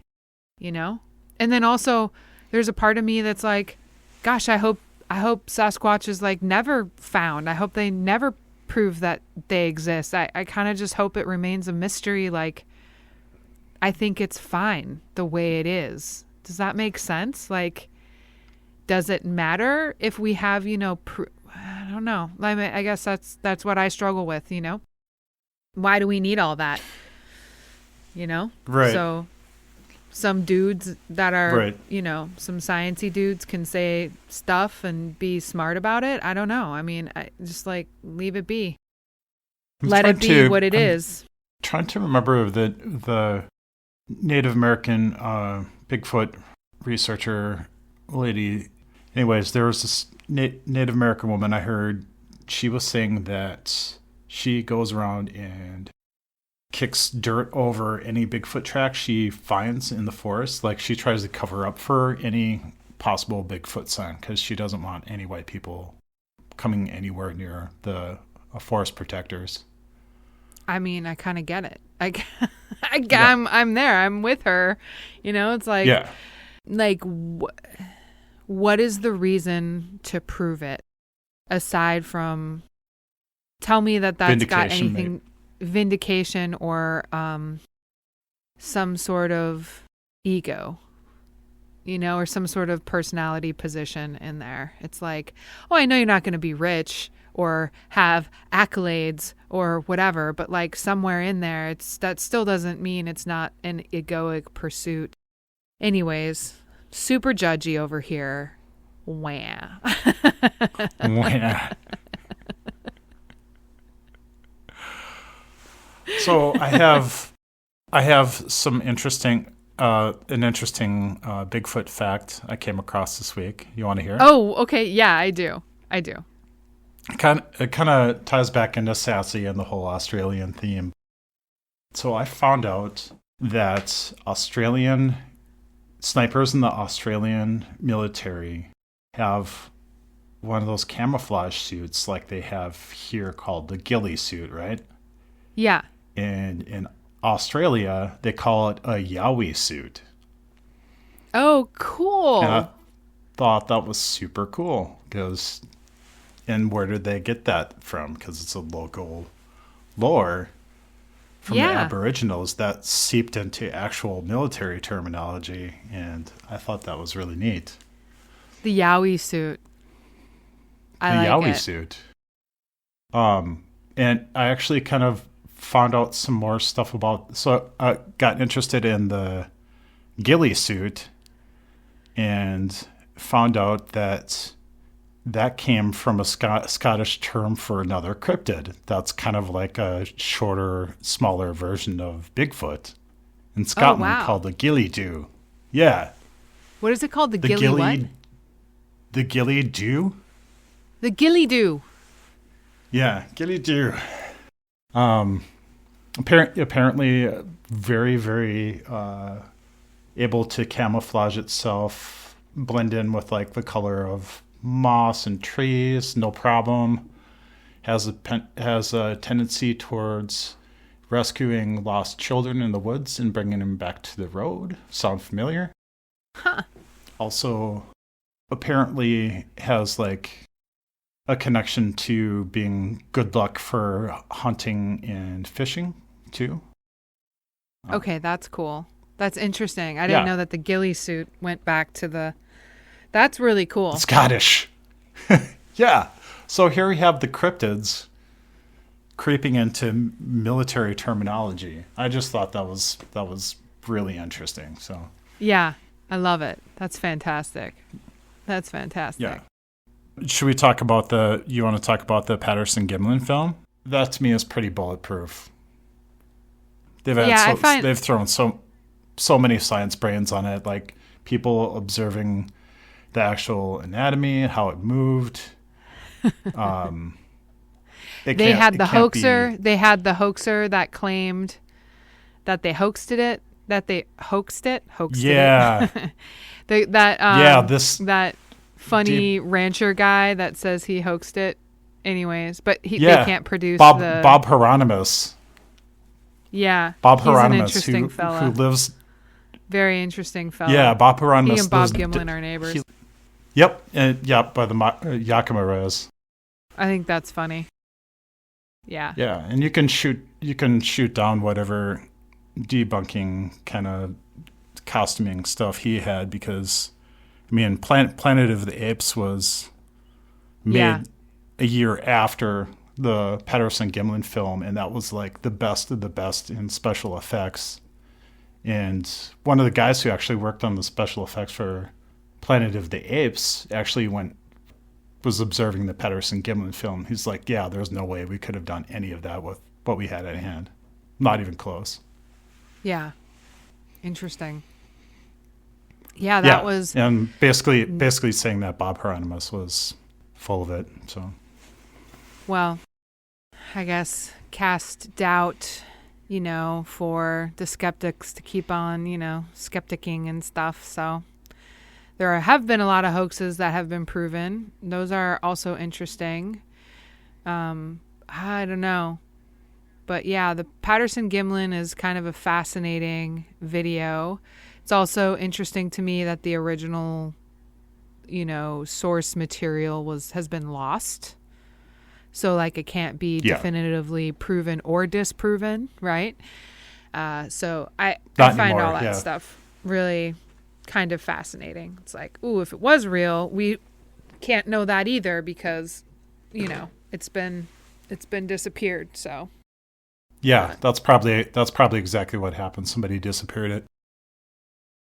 And then also there's a part of me that's like, gosh, I hope Sasquatch is like never found. I hope they never prove that they exist. I kind of just hope it remains a mystery. Like, I think it's fine the way it is. Does that make sense? Like, does it matter if we have, I don't know. I guess that's what I struggle with, Why do we need all that? Right. So some dudes that are, Right. some sciencey dudes can say stuff and be smart about it. I don't know. I mean, just like leave it be. Let it be what it is. Trying to remember the Native American Bigfoot researcher lady. Anyways, there was this Native American woman I heard. She was saying that she goes around and kicks dirt over any Bigfoot tracks she finds in the forest. Like, she tries to cover up for any possible Bigfoot sign because she doesn't want any white people coming anywhere near the forest protectors. I mean, I kind of get it. I'm there. I'm with her. It's like, what is the reason to prove it aside from tell me that's got anything, vindication or some sort of ego, or some sort of personality position in there. It's like, oh, I know you're not going to be rich or have accolades or whatever, but like somewhere in there, that still doesn't mean it's not an egoic pursuit. Anyways, super judgy over here. Wah. Wah. So I have some interesting Bigfoot fact I came across this week. You want to hear it? Oh, okay. Yeah, I do. It kind of ties back into Sassy and the whole Australian theme. So I found out that Australian snipers in the Australian military have one of those camouflage suits like they have here called the ghillie suit, right? Yeah. And in Australia, they call it a Yowie suit. Oh, cool. And I thought that was super cool because... And where did they get that from? Because it's a local lore from the Aboriginals that seeped into actual military terminology, and I thought that was really neat. The Yowie suit. The Yowie suit. And I actually kind of found out some more stuff about... So I got interested in the ghillie suit and found out that came from a Scottish term for another cryptid. That's kind of like a shorter, smaller version of Bigfoot. In Scotland, called the ghillie doo. Yeah. What is it called? The ghillie what? The ghillie doo? The ghillie doo. Yeah, ghillie doo. Apparently very, very able to camouflage itself, blend in with like the color of moss and trees, no problem. Has a tendency towards rescuing lost children in the woods and bringing them back to the road. Sound familiar? Huh. Also, apparently has like a connection to being good luck for hunting and fishing too. Okay, that's cool. That's interesting. I didn't know that the ghillie suit went back to the... That's really cool. Scottish. Yeah. So here we have the cryptids creeping into military terminology. I just thought that was really interesting. So yeah, I love it. That's fantastic. Yeah. Should we talk about you want to talk about the Patterson-Gimlin film? That to me is pretty bulletproof. They've thrown so many science brains on it, like people observing the actual anatomy, how it moved. They had the hoaxer that claimed that they hoaxed it. Yeah. That funny rancher guy that says he hoaxed it anyways, but they can't produce Bob Hieronymus. Yeah. Bob he's Hieronymus, an interesting fella. who lives... Very interesting fella. Yeah, Bob Hieronymus. He and Bob Gimlin are neighbors. Yep, by the Yakima Res. I think that's funny. Yeah. Yeah, and you can shoot down whatever debunking kind of costuming stuff he had, because I mean, Planet of the Apes was made a year after the Patterson Gimlin film, and that was like the best of the best in special effects. And one of the guys who actually worked on the special effects for Planet of the Apes actually was observing the Patterson Gimlin film. He's like, yeah, there's no way we could have done any of that with what we had at hand. Not even close. Yeah. Interesting. Yeah, that was... And basically saying that Bob Hieronymus was full of it. So, well, I guess cast doubt, for the skeptics to keep on, skepticking and stuff. So there have been a lot of hoaxes that have been proven. Those are also interesting. I don't know. But yeah, the Patterson Gimlin is kind of a fascinating video. It's also interesting to me that the original, source material has been lost. So like it can't be definitively proven or disproven, right? So I find all that stuff really kind of fascinating. It's like, ooh, if it was real, we can't know that either because, it's been disappeared. So yeah, that's probably exactly what happened. Somebody disappeared it.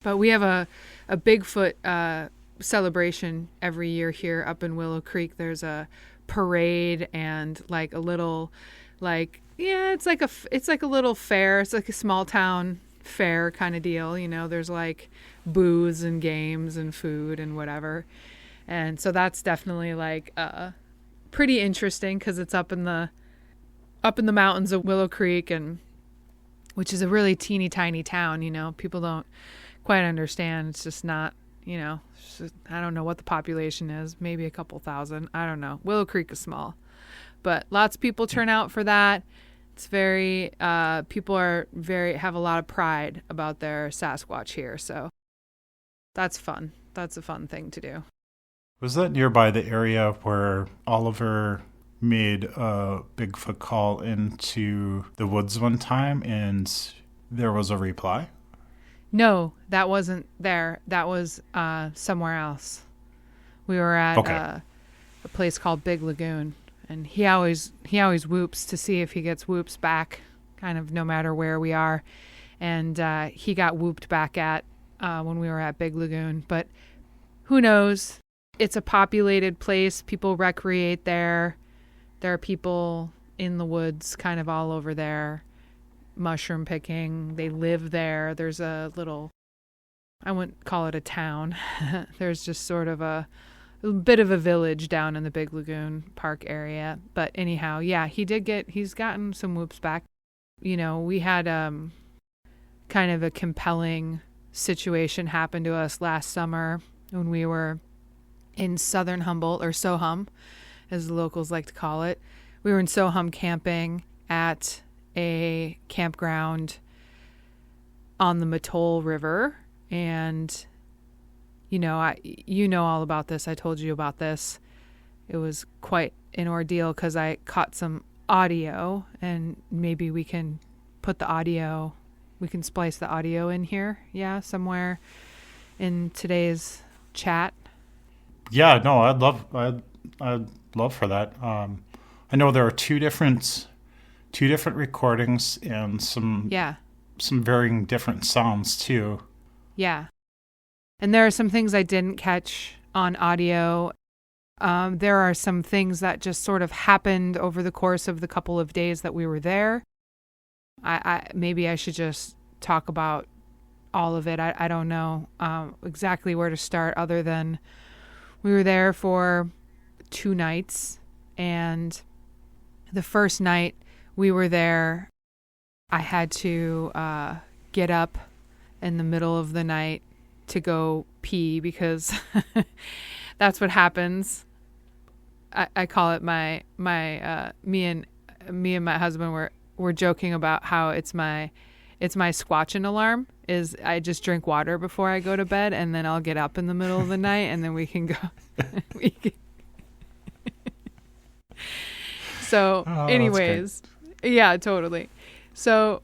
But we have a Bigfoot celebration every year here up in Willow Creek. There's a parade and like a little, it's like a little fair. It's like a small town fair kind of deal. There's like booths and games and food and whatever. And so that's definitely like pretty interesting because it's up in the mountains of Willow Creek, and which is a really teeny tiny town. People don't quite understand. It's just not, I don't know what the population is, maybe a couple thousand. I don't know. Willow Creek is small, but lots of people turn out for that. It's very, people have a lot of pride about their Sasquatch here. So that's fun. That's a fun thing to do. Was that nearby the area where Oliver made a Bigfoot call into the woods one time and there was a reply? No, that wasn't there. That was somewhere else. We were at a place called Big Lagoon, and he always whoops to see if he gets whoops back, kind of no matter where we are. And he got whooped back at when we were at Big Lagoon. But who knows? It's a populated place. People recreate there. There are people in the woods kind of all over there. Mushroom picking. They live there. There's a little, I wouldn't call it a town. There's just sort of a bit of a village down in the Big Lagoon Park area. But anyhow, yeah, he's gotten some whoops back. We had kind of a compelling situation happen to us last summer when we were in southern Humboldt, or Sohum, as the locals like to call it. We were in Sohum camping at a campground on the Matole River, and all about this. I told you about this. It was quite an ordeal because I caught some audio, and maybe we can splice the audio in here, somewhere in today's chat. Yeah, no, I'd love for that. I know there are two different recordings and some varying different sounds too. Yeah. And there are some things I didn't catch on audio. There are some things that just sort of happened over the course of the couple of days that we were there. Maybe I should just talk about all of it. I don't know exactly where to start, other than we were there for 2 nights, and the first night we were there, I had to get up in the middle of the night to go pee because that's what happens. I call it my me and my husband were joking about how it's my squatching alarm. Is I just drink water before I go to bed, and then I'll get up in the middle of the night, and then we can go. So, anyways, yeah, totally. So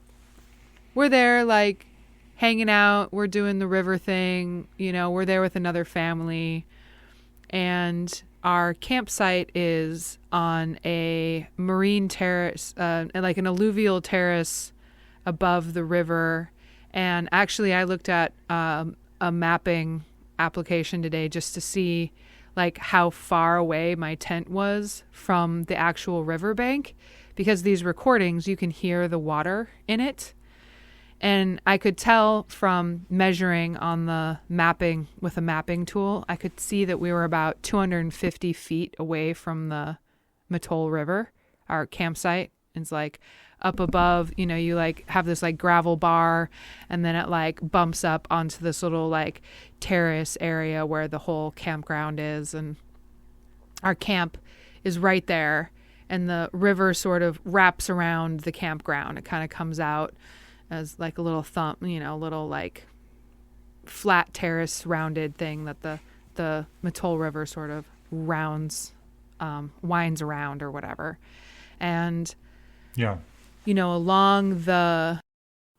we're there like hanging out. We're doing the river thing. We're there with another family. And our campsite is on a marine terrace, like an alluvial terrace above the river. And actually, I looked at a mapping application today just to see like how far away my tent was from the actual riverbank, because these recordings, you can hear the water in it. And I could tell from measuring on the mapping with a mapping tool, I could see that we were about 250 feet away from the Mattole River. Our campsite is like up above, you like have this like gravel bar, and then it like bumps up onto this little like terrace area where the whole campground is. And our camp is right there, and the river sort of wraps around the campground. It kind of comes out as like a little little like flat terrace rounded thing that the Mattole River sort of winds around or whatever. And yeah, along the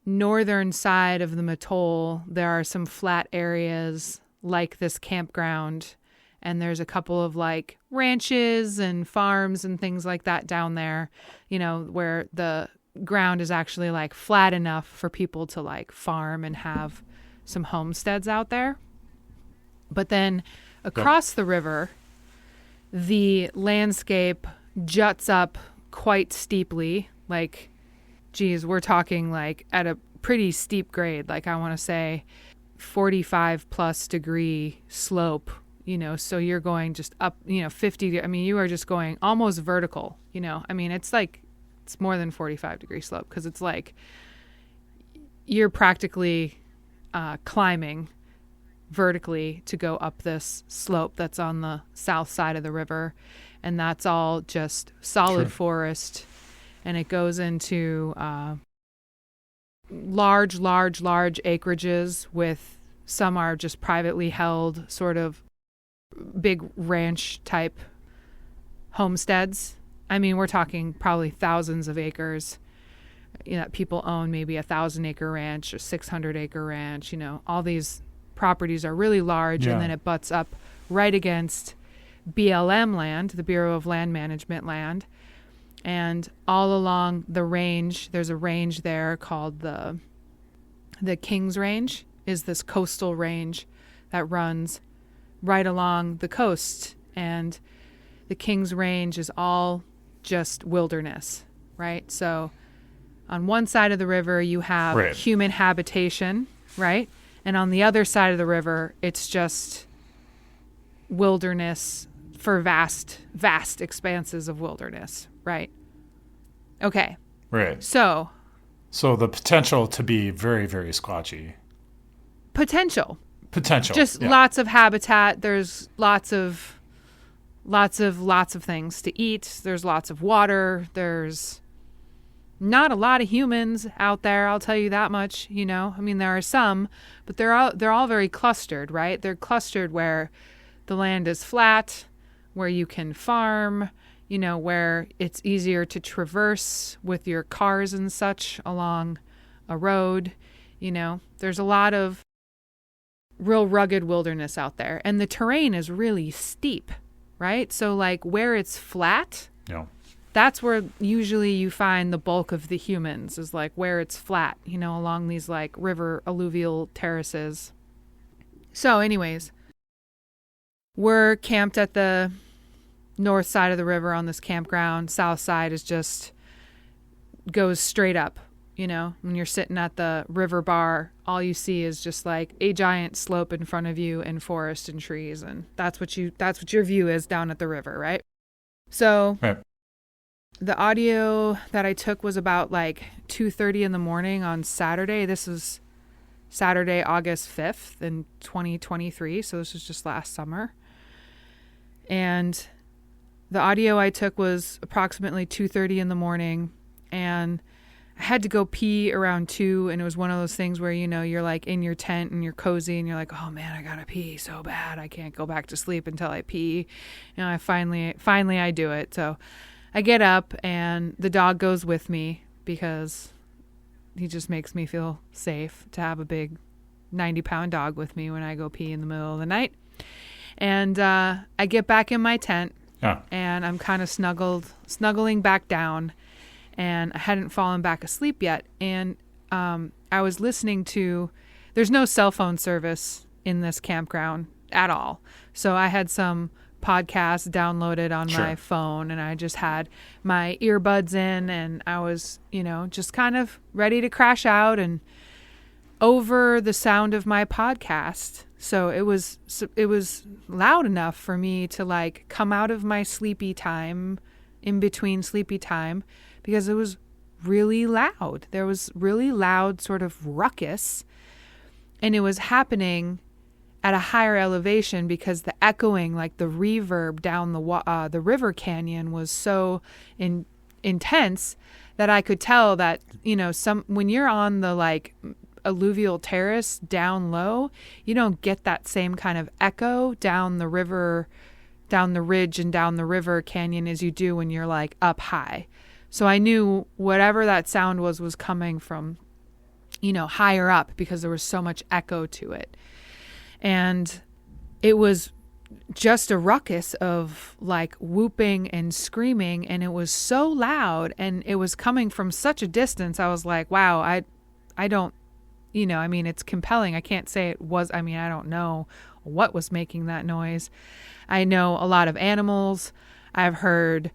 northern side of the Mattole, there are some flat areas like this campground, and there's a couple of like ranches and farms and things like that down there, where the ground is actually like flat enough for people to like farm and have some homesteads out there. But then across the river, the landscape juts up quite steeply. Like, geez, we're talking like at a pretty steep grade. Like I want to say 45 plus degree slope, so you're going just up, 50. I mean, you are just going almost vertical, I mean, it's like, it's more than 45 degree slope, because it's like you're practically climbing vertically to go up this slope that's on the south side of the river. And that's all just solid forest. And it goes into large acreages, with some are just privately held, sort of big ranch type homesteads. I mean, we're talking probably thousands of acres. People own maybe 1,000-acre ranch or 600-acre ranch. All these properties are really large, and then it butts up right against BLM land, the Bureau of Land Management land. And all along the range, there's a range there called the Kings Range, is this coastal range that runs right along the coast. And the Kings Range is all just wilderness, right? So on one side of the river, you have human habitation, right? And on the other side of the river, it's just wilderness for vast expanses of wilderness, right? Okay. Right. So the potential to be very, very squatchy. Potential. Just lots of habitat. There's lots of things to eat. There's lots of water. There's not a lot of humans out there, I'll tell you that much, I mean, there are some, but they're all very clustered, right? They're clustered where the land is flat, where you can farm, where it's easier to traverse with your cars and such along a road. There's a lot of real rugged wilderness out there, and the terrain is really steep, right? So like where it's flat, that's where usually you find the bulk of the humans, is like where it's flat, along these like river alluvial terraces. So anyways, we're camped at the north side of the river on this campground. South side is just goes straight up. When you're sitting at the river bar, all you see is just like a giant slope in front of you and forest and trees, and that's what your view is down at the river, right? So the audio that I took was about like 2:30 in the morning on Saturday. This is Saturday, August 5th in 2023, so this was just last summer. And the audio I took was approximately 2:30 in the morning, and I had to go pee around 2, and it was one of those things where, you're like in your tent and you're cozy and you're like, oh man, I gotta pee so bad. I can't go back to sleep until I pee. I finally I do it. So I get up, and the dog goes with me because he just makes me feel safe to have a big 90-pound dog with me when I go pee in the middle of the night. And I get back in my tent, and I'm kind of snuggling back down, and I hadn't fallen back asleep yet. And I was listening to, there's no cell phone service in this campground at all. So I had some podcasts downloaded on my phone, and I just had my earbuds in, and I was, just kind of ready to crash out and over the sound of my podcast. So it was loud enough for me to like come out of my sleepy time, in between sleepy time, because it was really loud. There was really loud sort of ruckus, and it was happening at a higher elevation because the echoing, like the reverb down the river canyon, was so intense that I could tell that, when you're on the like alluvial terrace down low, you don't get that same kind of echo down the river, down the ridge and down the river canyon as you do when you're like up high. So I knew whatever that sound was coming from, higher up, because there was so much echo to it. And it was just a ruckus of like whooping and screaming, and it was so loud, and it was coming from such a distance. I was like, wow, I don't, it's compelling. I can't say it was, I don't know what was making that noise. I know a lot of animals. I've heard,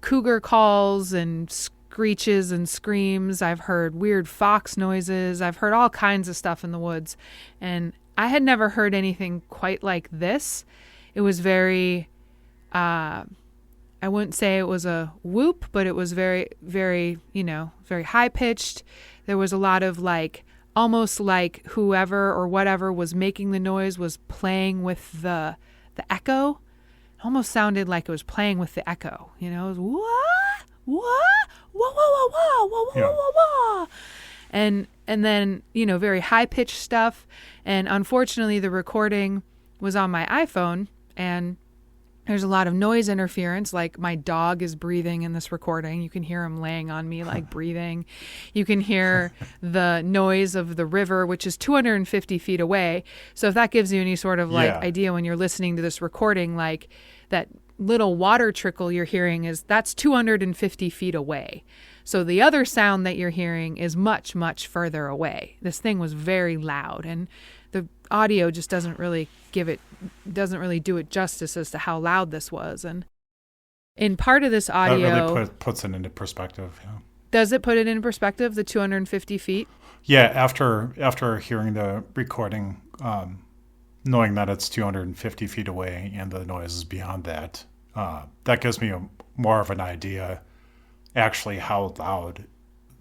cougar calls and screeches and screams. I've heard weird fox noises. I've heard all kinds of stuff in the woods. And I had never heard anything quite like this. It was very, I wouldn't say it was a whoop, but it was very, very, very high pitched. There was a lot of like, almost like whoever or whatever was making the noise was playing with the echo. It almost sounded like it was playing with the echo. It was what, whoa, whoa, whoa, whoa, whoa, whoa, whoa, whoa. And then, very high pitched stuff. And unfortunately, the recording was on my iPhone, and there's a lot of noise interference. Like my dog is breathing in this recording. You can hear him laying on me, like breathing. You can hear the noise of the river, which is 250 feet away. So if that gives you any sort of like idea when you're listening to this recording, like that little water trickle you're hearing that's 250 feet away. So the other sound that you're hearing is much, much further away. This thing was very loud, and the audio just doesn't really do it justice as to how loud this was. And in part of this audio, that really puts it into perspective. Yeah. Does it put it into perspective, the 250 feet? Yeah, after hearing the recording, knowing that it's 250 feet away and the noise is beyond that, that gives me more of an idea actually how loud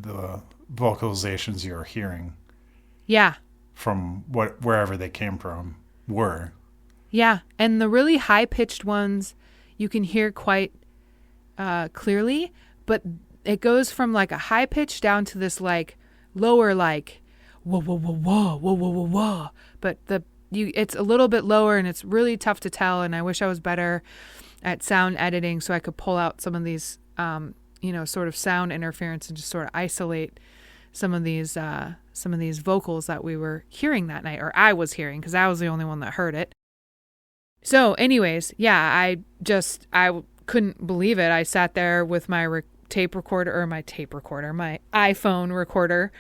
the vocalizations you're hearing. Yeah. From wherever they came from were. Yeah, and the really high-pitched ones you can hear quite clearly, but it goes from like a high pitch down to this like lower, like whoa, whoa, whoa, whoa, whoa, whoa, whoa, whoa. But it's a little bit lower, and it's really tough to tell. And I wish I was better at sound editing so I could pull out some of these, sort of sound interference and just sort of isolate some of these vocals that we were hearing that night, or I was hearing, because I was the only one that heard it. So anyways, yeah, I couldn't believe it. I sat there with my my iPhone recorder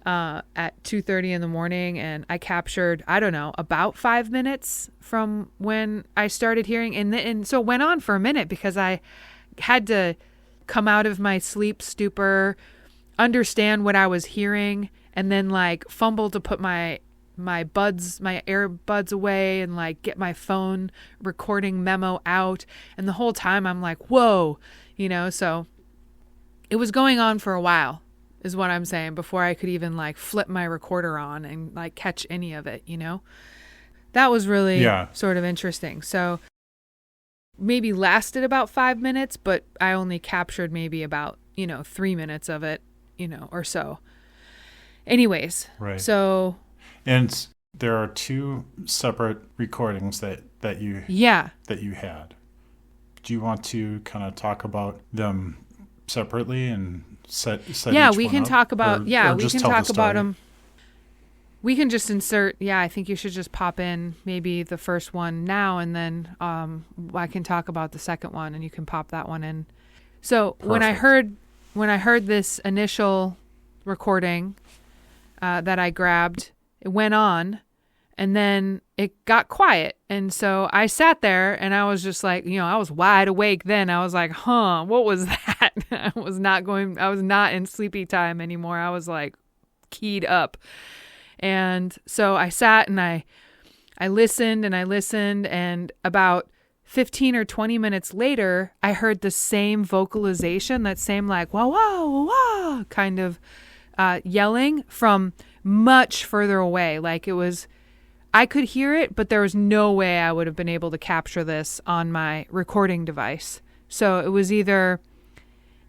at 2:30 in the morning, and I captured, I don't know, about 5 minutes from when I started hearing, and so it went on for a minute because I had to come out of my sleep stupor, understand what I was hearing, and then like fumble to put my earbuds away and like get my phone recording memo out. And the whole time I'm like, whoa, so it was going on for a while is what I'm saying, before I could even like flip my recorder on and like catch any of it, That was really sort of interesting. So maybe lasted about 5 minutes, but I only captured maybe about, 3 minutes of it, or so. Anyways, right. So, and there are two separate recordings that you had. Do you want to kind of talk about them separately and set Yeah, each we one can up? talk about. Or- Yeah, or we just can tell the talk about story? them. We can just insert. Yeah, I think you should just pop in maybe the first one now, and then I can talk about the second one, and you can pop that one in. So Perfect. when I heard this initial recording that I grabbed, it went on, and then it got quiet, and so I sat there, and I was just like, I was wide awake. Then I was like, "Huh, what was that?" I was not in sleepy time anymore. I was like keyed up. And so I sat and I listened and I listened, and about 15 or 20 minutes later, I heard the same vocalization, that same like, wah, wah, wah, wah, kind of yelling from much further away. Like I could hear it, but there was no way I would have been able to capture this on my recording device. So it was either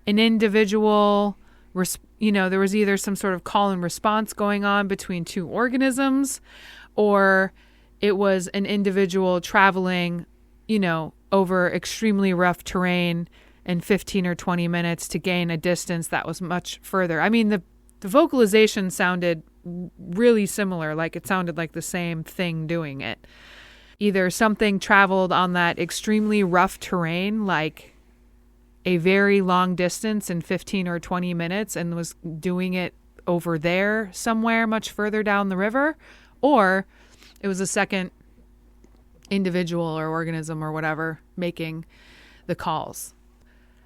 an individual, there was either some sort of call and response going on between two organisms, or it was an individual traveling, over extremely rough terrain in 15 or 20 minutes to gain a distance that was much further. I mean, the vocalization sounded really similar, like it sounded like the same thing doing it. Either something traveled on that extremely rough terrain, like a very long distance in 15 or 20 minutes, and was doing it over there somewhere much further down the river, or it was a second individual or organism or whatever making the calls.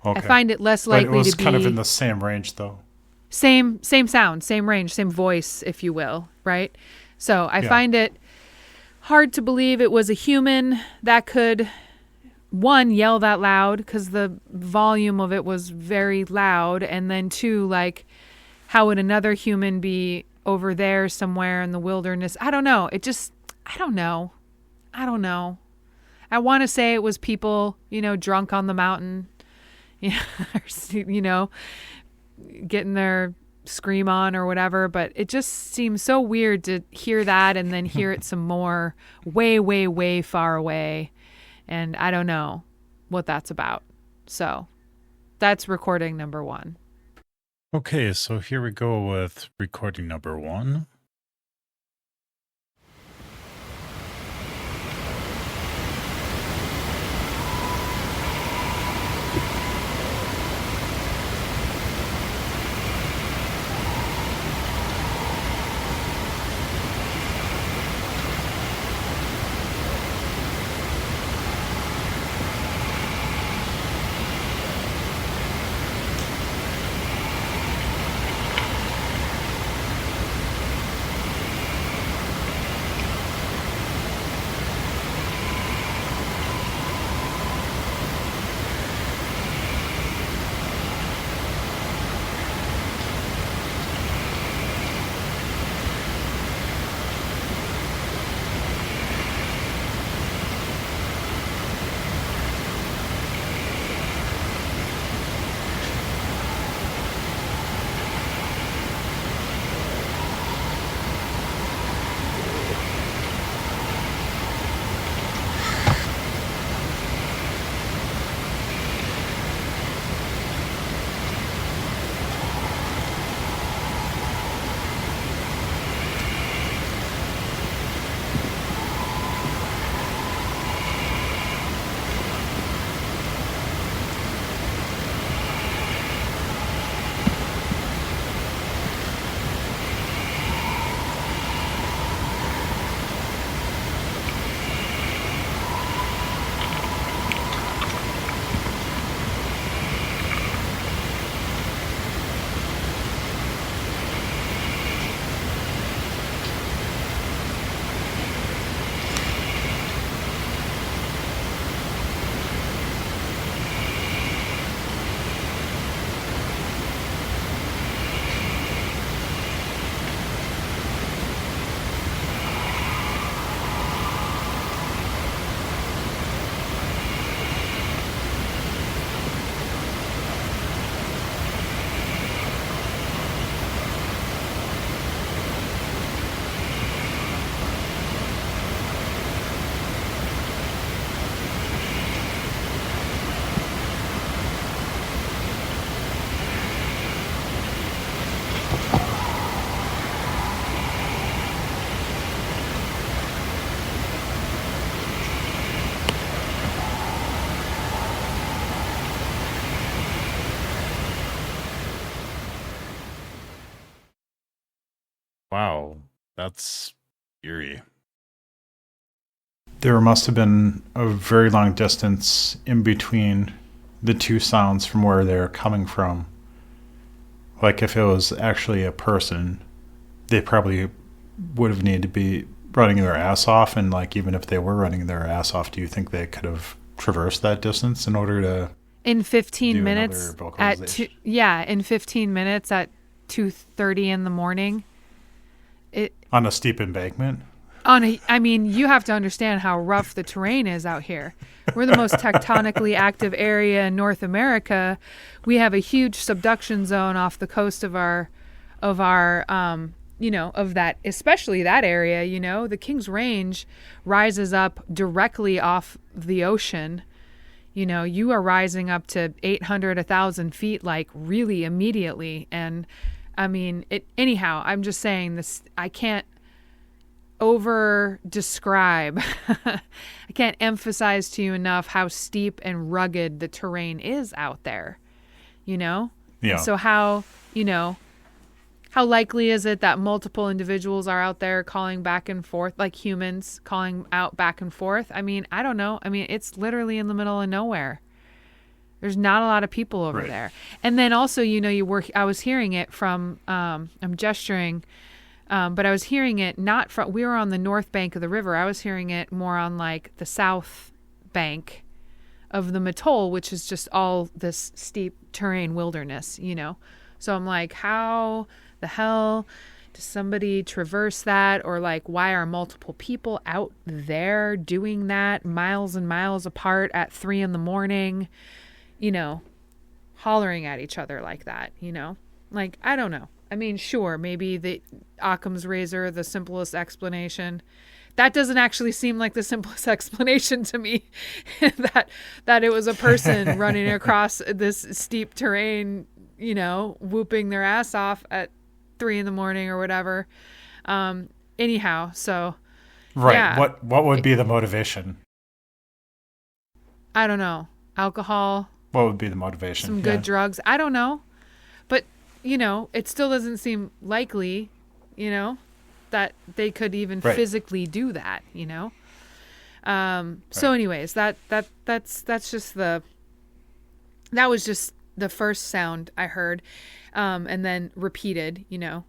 Okay. I find it less But likely it was to be kind of in the same range, though. same sound, same range, same voice, if you will, right? So I Yeah. find it hard to believe it was a human that could, one, yell that loud, because the volume of it was very loud, and then two, like, how would another human be over there somewhere in the wilderness? I don't know. I don't know. I want to say it was people, drunk on the mountain, getting their scream on or whatever, but it just seems so weird to hear that and then hear it some more way, way, way far away. And I don't know what that's about. So that's recording number 1. Okay, so here we go with recording number 1. Wow, that's eerie. There must have been a very long distance in between the two sounds from where they're coming from. Like if it was actually a person, they probably would have needed to be running their ass off. And like even if they were running their ass off, do you think they could have traversed that distance in order to In 15 do minutes another at vocalization? in 15 minutes at 2:30 in the morning. On a steep embankment? I mean, you have to understand how rough the terrain is out here. We're the most tectonically active area in North America. We have a huge subduction zone off the coast of our, of that, especially that area. The King's Range rises up directly off the ocean. You are rising up to 800, 1,000 feet, like really immediately. And I mean, anyhow, I'm just saying this, I can't over describe I can't emphasize to you enough how steep and rugged the terrain is out there. Yeah. So how likely is it that multiple individuals are out there calling back and forth, like humans calling out back and forth? I mean, I don't know. I mean, it's literally in the middle of nowhere. There's not a lot of people over there. And then also, I was hearing it from I'm gesturing, but I was hearing it not from, we were on the north bank of the river. I was hearing it more on like the south bank of the Mattole, which is just all this steep terrain wilderness, So I'm like, how the hell does somebody traverse that? Or like, why are multiple people out there doing that miles and miles apart at 3 a.m, hollering at each other like that, Like, I don't know. I mean, sure, maybe the Occam's razor, the simplest explanation. That doesn't actually seem like the simplest explanation to me. that it was a person running across this steep terrain, whooping their ass off at 3 a.m. or whatever. Anyhow, so Right. yeah. What would be the motivation? I don't know. Alcohol, What would be the motivation? some good drugs. I don't know. But it still doesn't seem likely, that they could even physically do that, So anyways, that was just the first sound I heard, and then repeated, I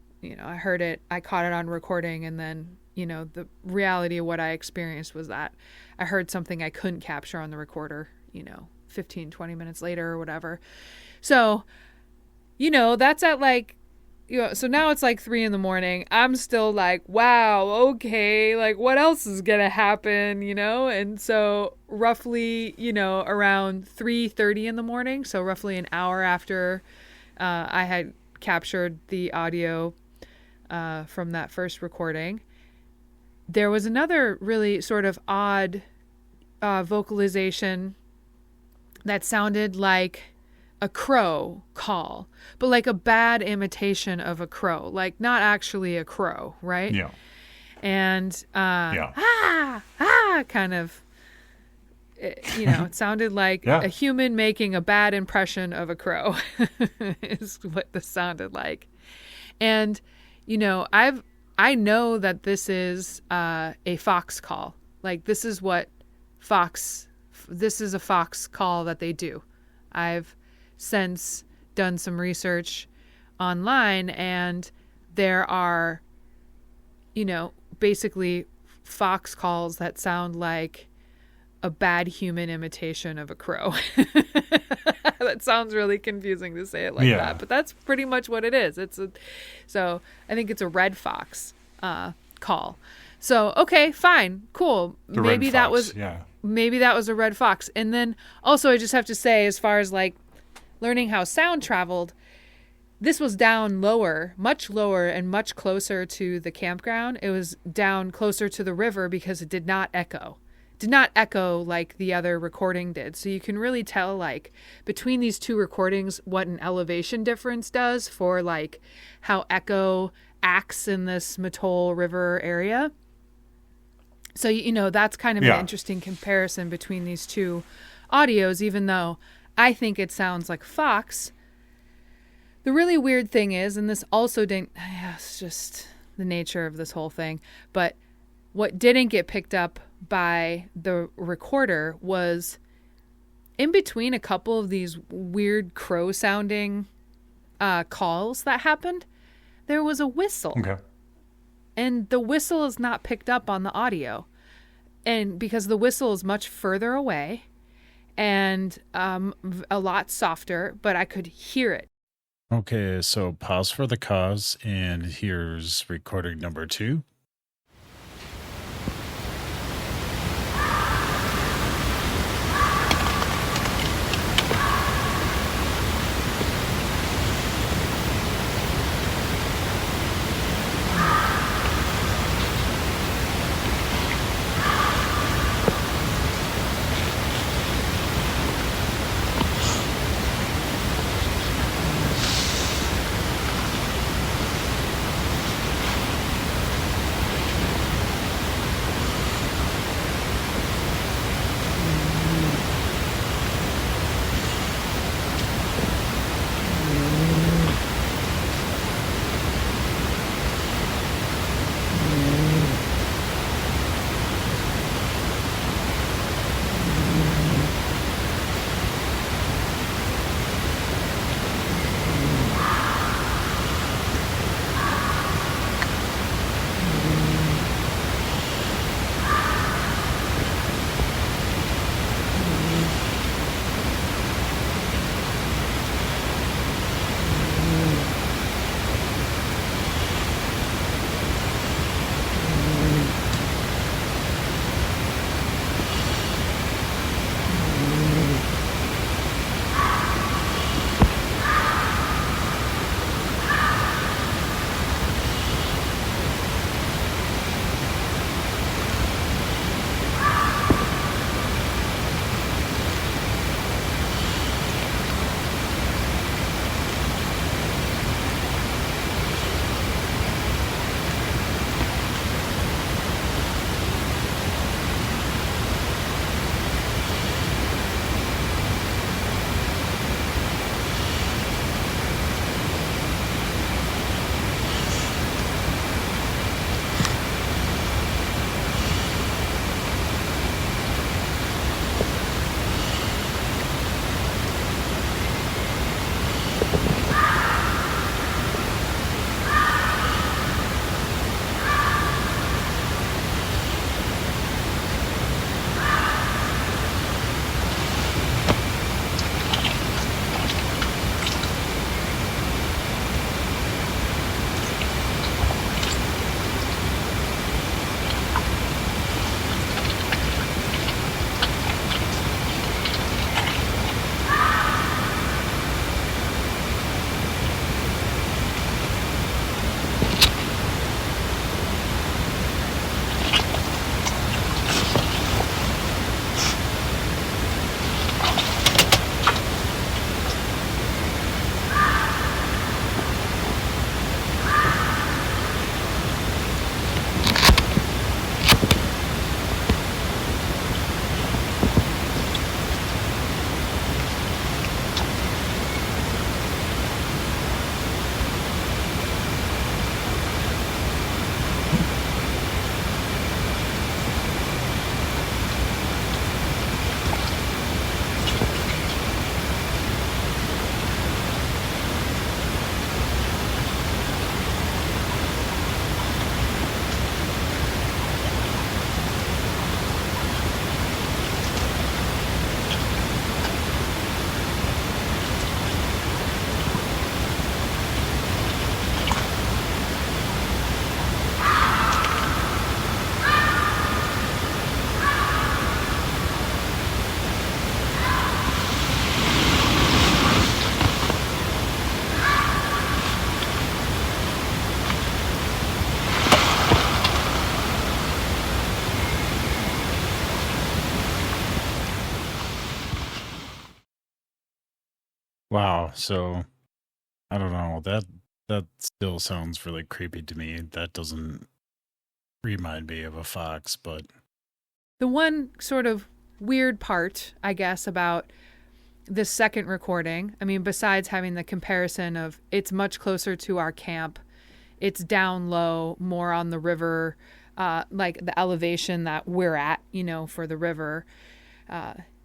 heard it, I caught it on recording, and then, the reality of what I experienced was that I heard something I couldn't capture on the recorder, 15, 20 minutes later or whatever. So, that's at like, so now it's like 3 a.m. I'm still like, wow, okay, like what else is going to happen, And so roughly, around 3:30 in the morning, so roughly an hour after I had captured the audio from that first recording, there was another really sort of odd vocalization that sounded like a crow call, but like a bad imitation of a crow, like not actually a crow, right? Yeah. And kind of, it sounded like a human making a bad impression of a crow is what this sounded like. And I know that this is a fox call. Like this is a fox call that they do. I've since done some research online, and there are, basically fox calls that sound like a bad human imitation of a crow. That sounds really confusing to say it like that, but that's pretty much what it is. So I think it's a red fox call. So, okay, fine, cool. Maybe that was a red fox. And then also I just have to say, as far as like learning how sound traveled, this was down lower, much lower and much closer to the campground. It was down closer to the river because it did not echo. Did not echo like the other recording did. So you can really tell like between these two recordings what an elevation difference does for like how echo acts in this Mattole River area. So, that's kind of an interesting comparison between these two audios, even though I think it sounds like fox. The really weird thing is, and this also didn't, it's just the nature of this whole thing. But what didn't get picked up by the recorder was in between a couple of these weird crow sounding calls that happened, there was a whistle. Okay. And the whistle is not picked up on the audio. And because the whistle is much further away and a lot softer, but I could hear it. Okay, so pause for the cause, and here's recording number 2. Wow. So I don't know. That still sounds really creepy to me. That doesn't remind me of a fox, but The one sort of weird part, I guess, about this second recording, I mean, besides having the comparison of it's much closer to our camp it's down low, more on the river, like the elevation that we're at, for the river,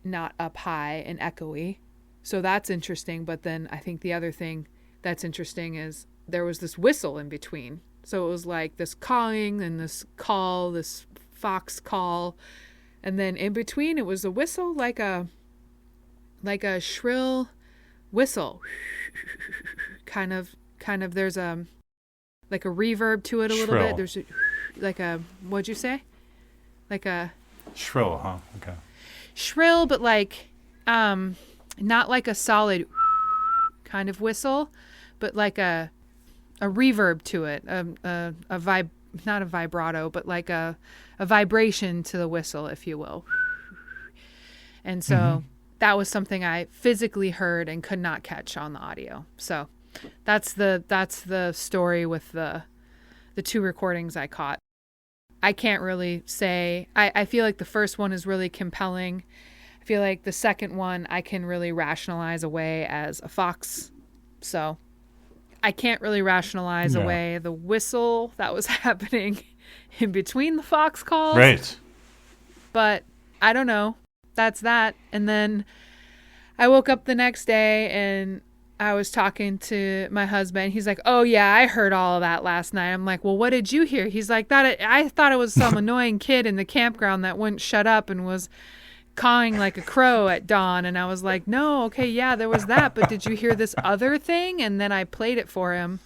not up high and echoey. So that's interesting. But then I think the other thing that's interesting is there was this whistle in between. So it was like this cawing and this call, this fox call. And then in between it was a whistle, like a shrill whistle. kind of there's like a reverb to it a little bit. There's what'd you say? Like a shrill, huh? Okay. Shrill, but like not like a solid kind of whistle, but like a reverb to it, not a vibrato, but like a vibration to the whistle, if you will. And so that was something I physically heard and could not catch on the audio. So that's the story with the two recordings I caught. I can't really say. I feel like the first one is really compelling. I feel like the second one I can really rationalize away as a fox. So I can't really rationalize away the whistle that was happening in between the fox calls. Right. But I don't know. That's that. And then I woke up the next day and I was talking to my husband. He's like, "Oh yeah, I heard all of that last night." I'm like, "Well, what did you hear?" He's like, I thought it was some annoying kid in the campground that wouldn't shut up and was cawing like a crow at dawn." And I was like, "No, okay, yeah, there was that, but did you hear this other thing?" And then I played it for him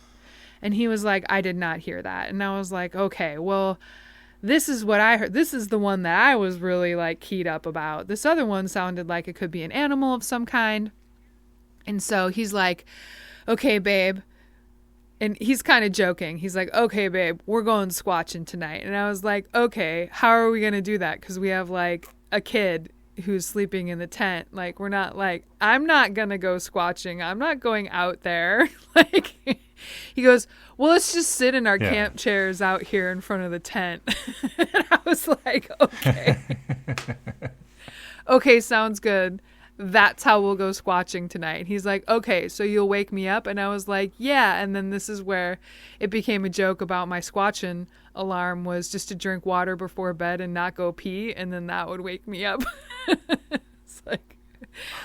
and he was like, "I did not hear that." And I was like, "Okay, well, this is what I heard. This is the one that I was really like keyed up about. This other one sounded like it could be an animal of some kind." And so he's like, "Okay, babe." And he's kind of joking. He's like, "Okay, babe, we're going squatching tonight." And I was like, "Okay, how are we going to do that? Because we have like a kid who's sleeping in the tent. Like, we're not like, I'm not going to go squatching. I'm not going out there." Like, he goes, "Well, let's just sit in our camp chairs out here in front of the tent." And I was like, "Okay." "Okay, sounds good. That's how we'll go squatching tonight." He's like, "Okay, so you'll wake me up?" And I was like, "Yeah." And then this is where it became a joke about my squatching alarm was just to drink water before bed and not go pee. And then that would wake me up. It's like,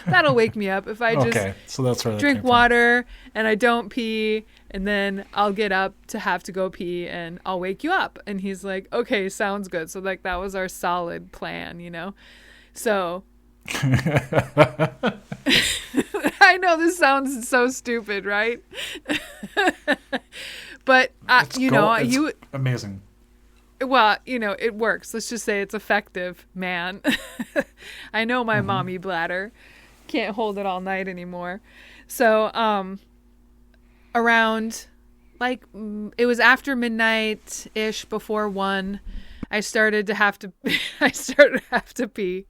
that'll wake me up if I just so that's where drink water and I don't pee. And then I'll get up to have to go pee and I'll wake you up. And he's like, "Okay, sounds good." So like that was our solid plan, So I know this sounds so stupid, right? But it's amazing. Well, it works. Let's just say it's effective, man. I know my mommy bladder can't hold it all night anymore. So around like it was after midnight ish, before 1, I started to have to pee.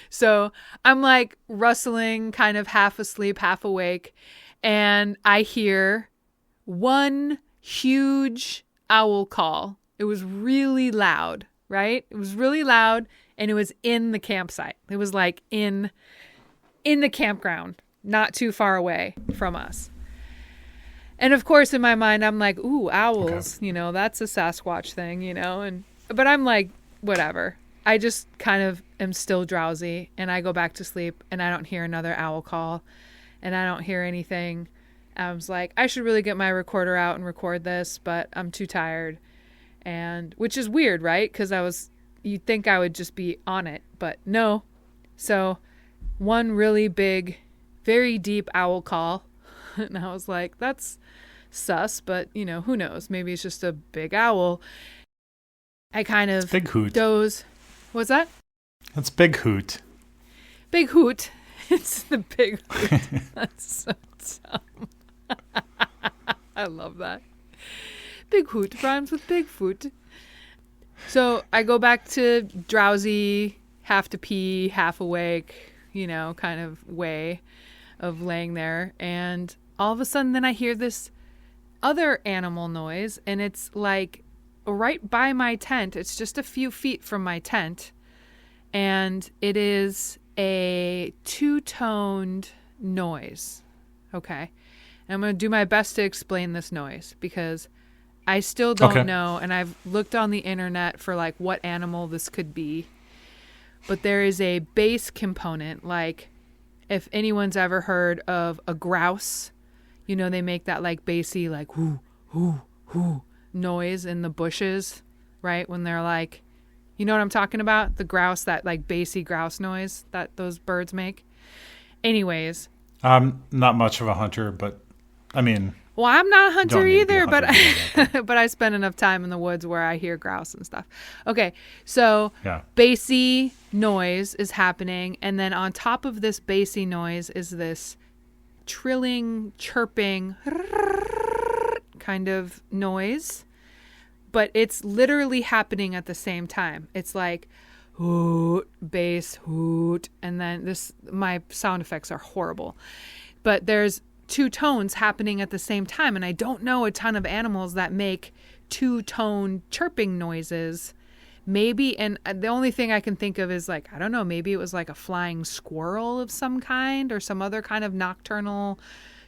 So I'm like rustling, kind of half asleep, half awake, and I hear one huge owl call. It was really loud, right? It was really loud, and it was in the campsite. It was like in the campground, not too far away from us. And of course, in my mind, I'm like, "Ooh, owls, that's a Sasquatch thing, but I'm like, whatever. I just kind of am still drowsy, and I go back to sleep, and I don't hear another owl call, and I don't hear anything. I was like, I should really get my recorder out and record this, but I'm too tired. And which is weird, right? Because you'd think I would just be on it, but no. So one really big, very deep owl call. And I was like, that's sus, but who knows? Maybe it's just a big owl. I kind of big hoot. doze. What's that? That's big hoot. Big hoot. It's the big hoot. That's so dumb. I love that. Big hoot rhymes with Bigfoot. So I go back to drowsy, have to pee, half awake, kind of way of laying there. And all of a sudden then I hear this other animal noise, and it's like right by my tent. It's just a few feet from my tent. And it is a two-toned noise. Okay. And I'm going to do my best to explain this noise because I still don't Okay. know, and I've looked on the internet for like what animal this could be. But there is a bass component, like if anyone's ever heard of a grouse, you know, they make that like bassy, like whoo, whoo, whoo noise in the bushes, right? When they're like, you know what I'm talking about? The grouse, that like bassy grouse noise that those birds make. Anyways. I'm not much of a hunter, but I mean, Well, I'm not a you don't hunter need to be a either, but hunter to know that, but I spend enough time in the woods where I hear grouse and stuff. Okay, so yeah. bassy noise is happening, and then on top of this bassy noise is this trilling, chirping kind of noise, but it's literally happening at the same time. It's like hoot, bass, hoot, and then my sound effects are horrible, but there's two tones happening at the same time, and I don't know a ton of animals that make two-tone chirping noises. Maybe, and the only thing I can think of is like, I don't know, maybe it was like a flying squirrel of some kind or some other kind of nocturnal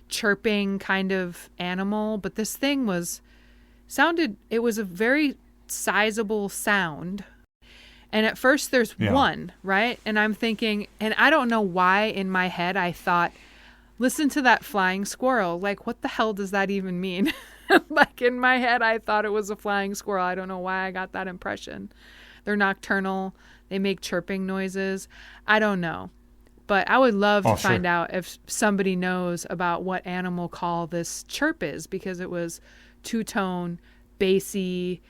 chirping kind of animal, but this thing it was a very sizable sound. And at first there's one, right? And I'm thinking, and I don't know why in my head I thought, listen to that flying squirrel. Like, what the hell does that even mean? Like, in my head, I thought it was a flying squirrel. I don't know why I got that impression. They're nocturnal. They make chirping noises. I don't know. But I would love to find out if somebody knows about what animal call this chirp is, because it was two-tone, bassy,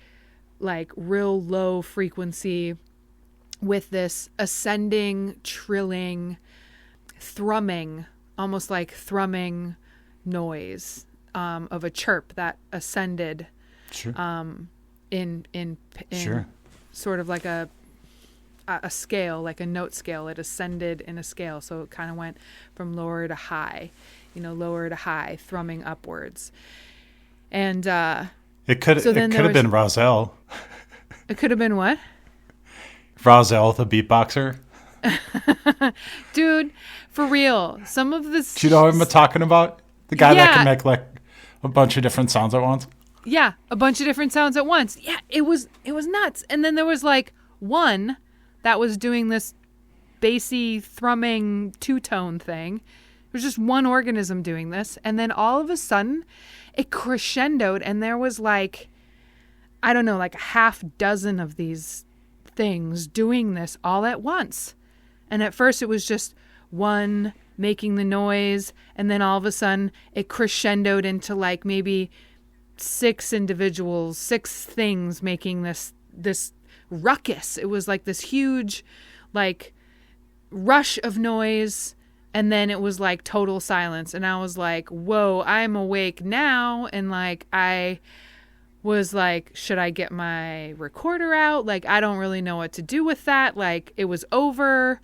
like real low frequency with this ascending, trilling, thrumming, almost like thrumming noise of a chirp that ascended in sort of like a scale, like a note scale. It ascended in a scale, so it kind of went from lower to high, lower to high, thrumming upwards. And it could have been Roselle. It could have been what? Roselle, the beatboxer. Dude, for real. Some of this. Do you know what I'm talking about? The guy that can make like a bunch of different sounds at once. Yeah, a bunch of different sounds at once. Yeah, it was nuts. And then there was like one that was doing this bassy thrumming two-tone thing. It was just one organism doing this, and then all of a sudden it crescendoed, and there was like, I don't know, like a half dozen of these things doing this all at once. And at first it was just one making the noise, and then all of a sudden it crescendoed into like maybe six things making this ruckus. It was like this huge like rush of noise, and then it was like total silence. And I was like, whoa, I'm awake now. And like I was like, should I get my recorder out? Like, I don't really know what to do with that. Like, it was over.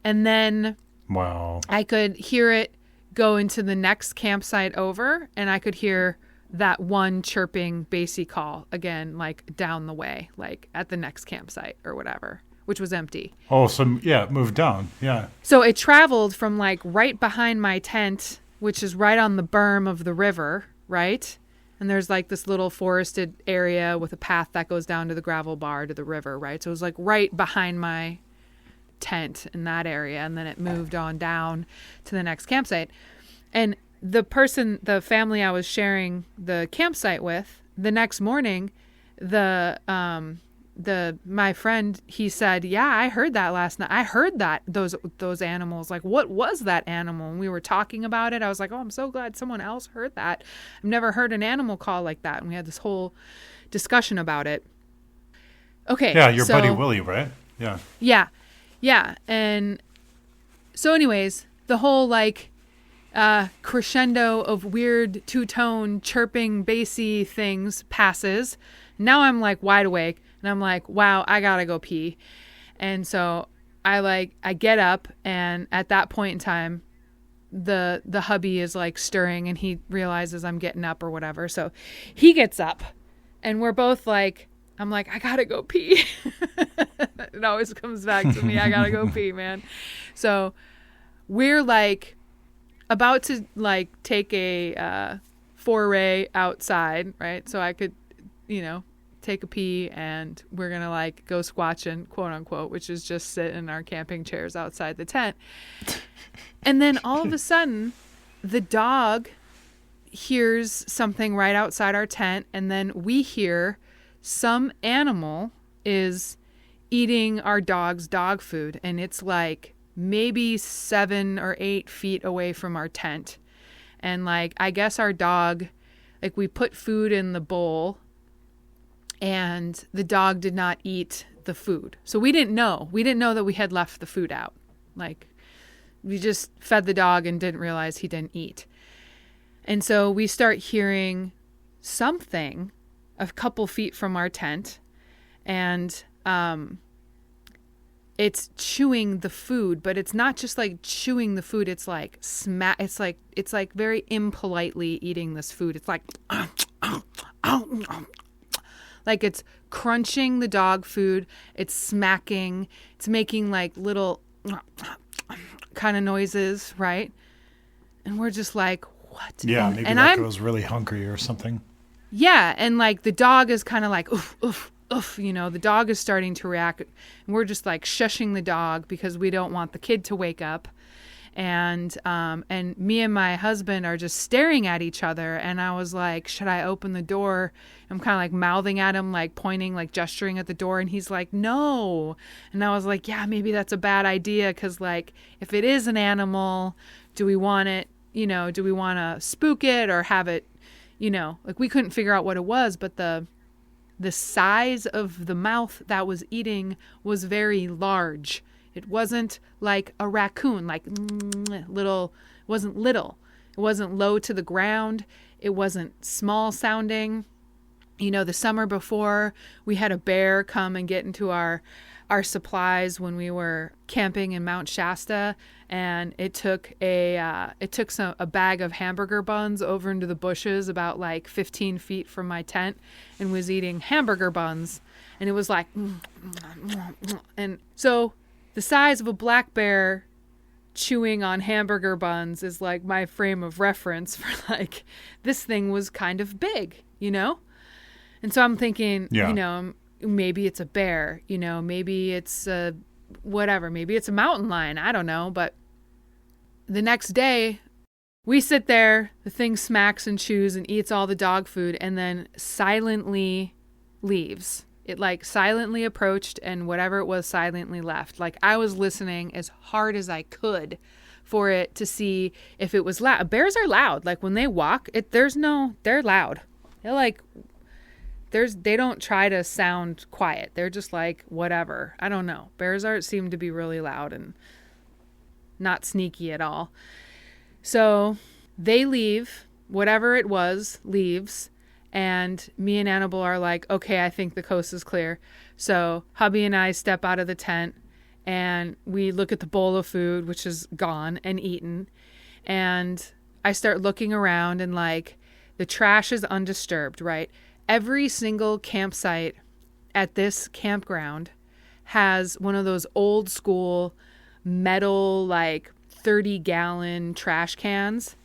And then I could hear it go into the next campsite over, and I could hear that one chirping bassy call again, like down the way, like at the next campsite or whatever, which was empty. Oh, so yeah, it moved down. Yeah. So it traveled from like right behind my tent, which is right on the berm of the river, right? And there's like this little forested area with a path that goes down to the gravel bar to the river, right? So it was like right behind my tent in that area. And then it moved on down to the next campsite. And the family I was sharing the campsite with, the next morning, my friend, he said, yeah, I heard that last night. I heard that those animals, like, what was that animal? And we were talking about it. I was like, oh, I'm so glad someone else heard that. I've never heard an animal call like that. And we had this whole discussion about it. Okay. Yeah. Your buddy Willie, right? Yeah. Yeah. Yeah. And so anyways, the whole like, crescendo of weird two-tone chirping bassy things passes. Now I'm like wide awake. And I'm like, wow, I gotta go pee. And so I get up, and at that point in time, the hubby is like stirring, and he realizes I'm getting up or whatever. So he gets up, and we're both like, I'm like, I gotta go pee. It always comes back to me. I gotta go pee, man. So we're like about to like take a foray outside, right? So I could take a pee, and we're going to like go squatching, quote unquote, which is just sit in our camping chairs outside the tent. And then all of a sudden, the dog hears something right outside our tent, and then we hear some animal is eating our dog's dog food, and it's like maybe 7 or 8 feet away from our tent. And like, I guess our dog, like, we put food in the bowl and the dog did not eat the food. So we didn't know that we had left the food out. Like, we just fed the dog and didn't realize he didn't eat. And so we start hearing something a couple feet from our tent, and it's chewing the food, but it's not just like chewing the food. It's like it's like very impolitely eating this food. It's like, like it's crunching the dog food. It's smacking. It's making like little kind of noises, right? And we're just like, what? Yeah, maybe like it was really hungry or something. Yeah, and like the dog is kind of like, oof, oof, oof, the dog is starting to react. And we're just like shushing the dog because we don't want the kid to wake up. And me and my husband are just staring at each other. And I was like, should I open the door? I'm kind of like mouthing at him, like pointing, like gesturing at the door. And he's like, no. And I was like, yeah, maybe that's a bad idea. Because like, if it is an animal, do we want it, do we want to spook it or have it, like we couldn't figure out what it was, but the size of the mouth that was eating was very large. It wasn't like a raccoon, like little. It wasn't little. It wasn't low to the ground. It wasn't small sounding. The summer before, we had a bear come and get into our supplies when we were camping in Mount Shasta, and it took a bag of hamburger buns over into the bushes about like 15 feet from my tent and was eating hamburger buns, and it was like, and so the size of a black bear chewing on hamburger buns is like my frame of reference for like, this thing was kind of big, And so I'm thinking, maybe it's a bear, maybe it's whatever, maybe it's a mountain lion, I don't know. But the next day we sit there, the thing smacks and chews and eats all the dog food and then silently leaves. It like silently approached and whatever it was silently left. Like I was listening as hard as I could for it to see if it was loud. Bears are loud. Like when they walk, they're loud. They're like, they don't try to sound quiet. They're just like, whatever. I don't know. Bears seem to be really loud and not sneaky at all. So they leave, whatever it was leaves, and me and Annabelle are like, okay, I think the coast is clear. So hubby and I step out of the tent and we look at the bowl of food, which is gone and eaten. And I start looking around and like the trash is undisturbed, right? Every single campsite at this campground has one of those old school metal, like 30-gallon trash cans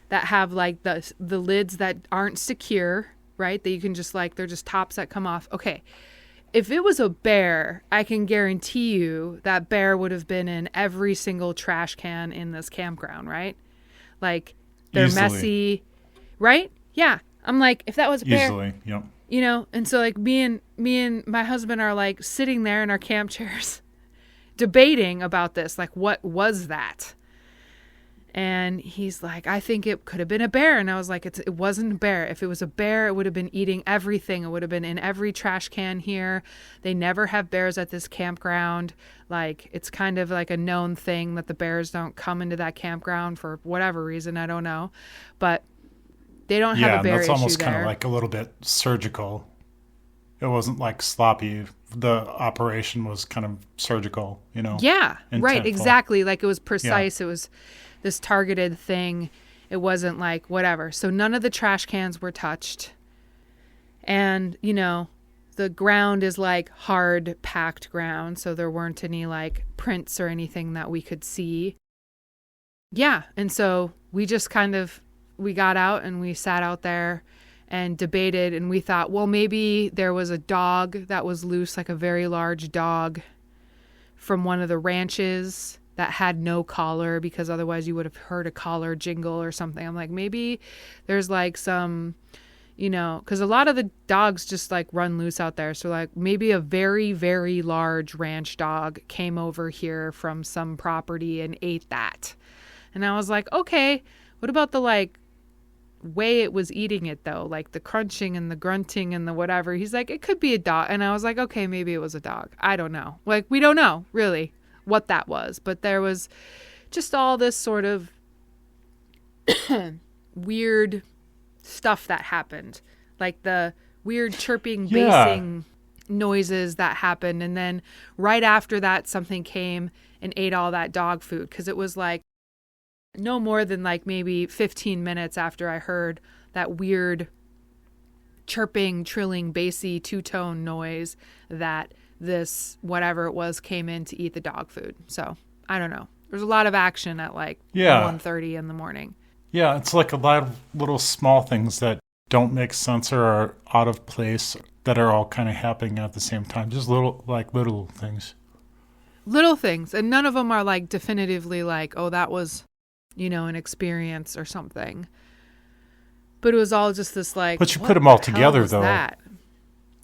that have like the lids that aren't secure, right? That you can just like, they're just tops that come off. Okay. If it was a bear, I can guarantee you that bear would have been in every single trash can in this campground, right? Like they're Easily. Messy, right? Yeah. I'm like, if that was a bear, Easily, yep. And so like me and my husband are like sitting there in our camp chairs debating about this. Like, what was that? And he's like, I think it could have been a bear. And I was like, it wasn't a bear. If it was a bear, it would have been eating everything. It would have been in every trash can here. They never have bears at this campground. Like, it's kind of like a known thing that the bears don't come into that campground for whatever reason. I don't know. But they don't have a bear issue there. Yeah, that's almost kind of like a little bit surgical. It wasn't like sloppy. The operation was kind of surgical, Yeah, intentful. Right, exactly. Like it was precise. Yeah. It was this targeted thing. It wasn't like whatever. So none of the trash cans were touched. And, the ground is like hard packed ground. So there weren't any like prints or anything that we could see. Yeah. And so we just we got out and we sat out there and debated, and we thought, well, maybe there was a dog that was loose, like a very large dog from one of the ranches that had no collar, because otherwise you would have heard a collar jingle or something. I'm like, maybe there's like some, because a lot of the dogs just like run loose out there. So like maybe a very, very large ranch dog came over here from some property and ate that. And I was like, okay, what about the like way it was eating it though? Like the crunching and the grunting and the whatever. He's like, it could be a dog. And I was like, okay, maybe it was a dog. I don't know. Like, we don't know really what that was, but there was just all this sort of weird stuff that happened, like the weird chirping, basing noises that happened. And then right after that, something came and ate all that dog food, because it was like no more than like maybe 15 minutes after I heard that weird chirping, trilling, bassy, two-tone noise that this whatever it was came in to eat the dog food. So I don't know. There's a lot of action at like 1:30 in the morning. Yeah, it's like a lot of little small things that don't make sense or are out of place that are all kind of happening at the same time. Just little things. Little things. And none of them are like definitively like, oh, that was, an experience or something. But it was all just this like, but you put them all together though. That?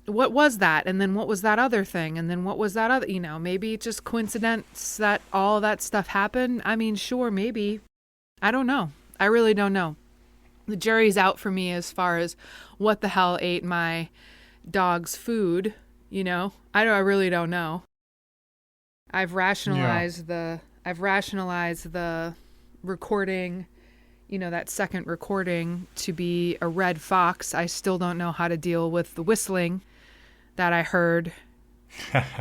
What was that? And then what was that other thing? And then what was that other, maybe just coincidence that all that stuff happened. I mean, sure, maybe. I don't know. I really don't know. The jury's out for me as far as what the hell ate my dog's food, I really don't know. I've rationalized the recording, that second recording to be a red fox. I still don't know how to deal with the whistling that I heard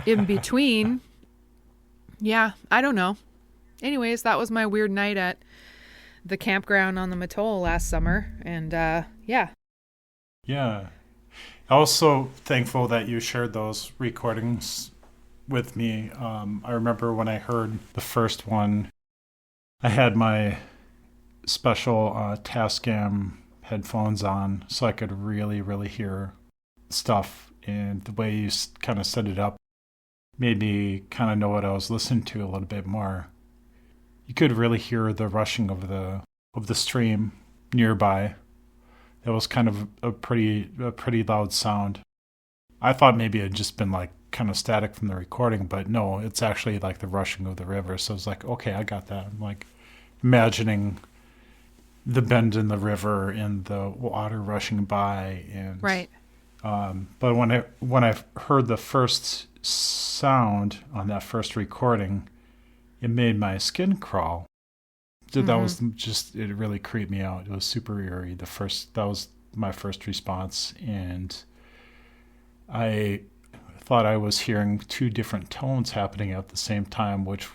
in between. Yeah, I don't know. Anyways, that was my weird night at the campground on the Mattole last summer. And yeah. Yeah. Also thankful that you shared those recordings with me. I remember when I heard the first one, I had my special Tascam headphones on so I could really, really hear stuff. And the way you kind of set it up made me kind of know what I was listening to a little bit more. You could really hear the rushing of the stream nearby. It was kind of a pretty loud sound. I thought maybe it had just been like kind of static from the recording, but no, it's actually like the rushing of the river. So it's like, okay, I got that. I'm like imagining the bend in the river and the water rushing by, and right. But when I heard the first sound on that first recording, it made my skin crawl. That was just, it really creeped me out. It was super eerie. That was my first response, and I thought I was hearing two different tones happening at the same time, which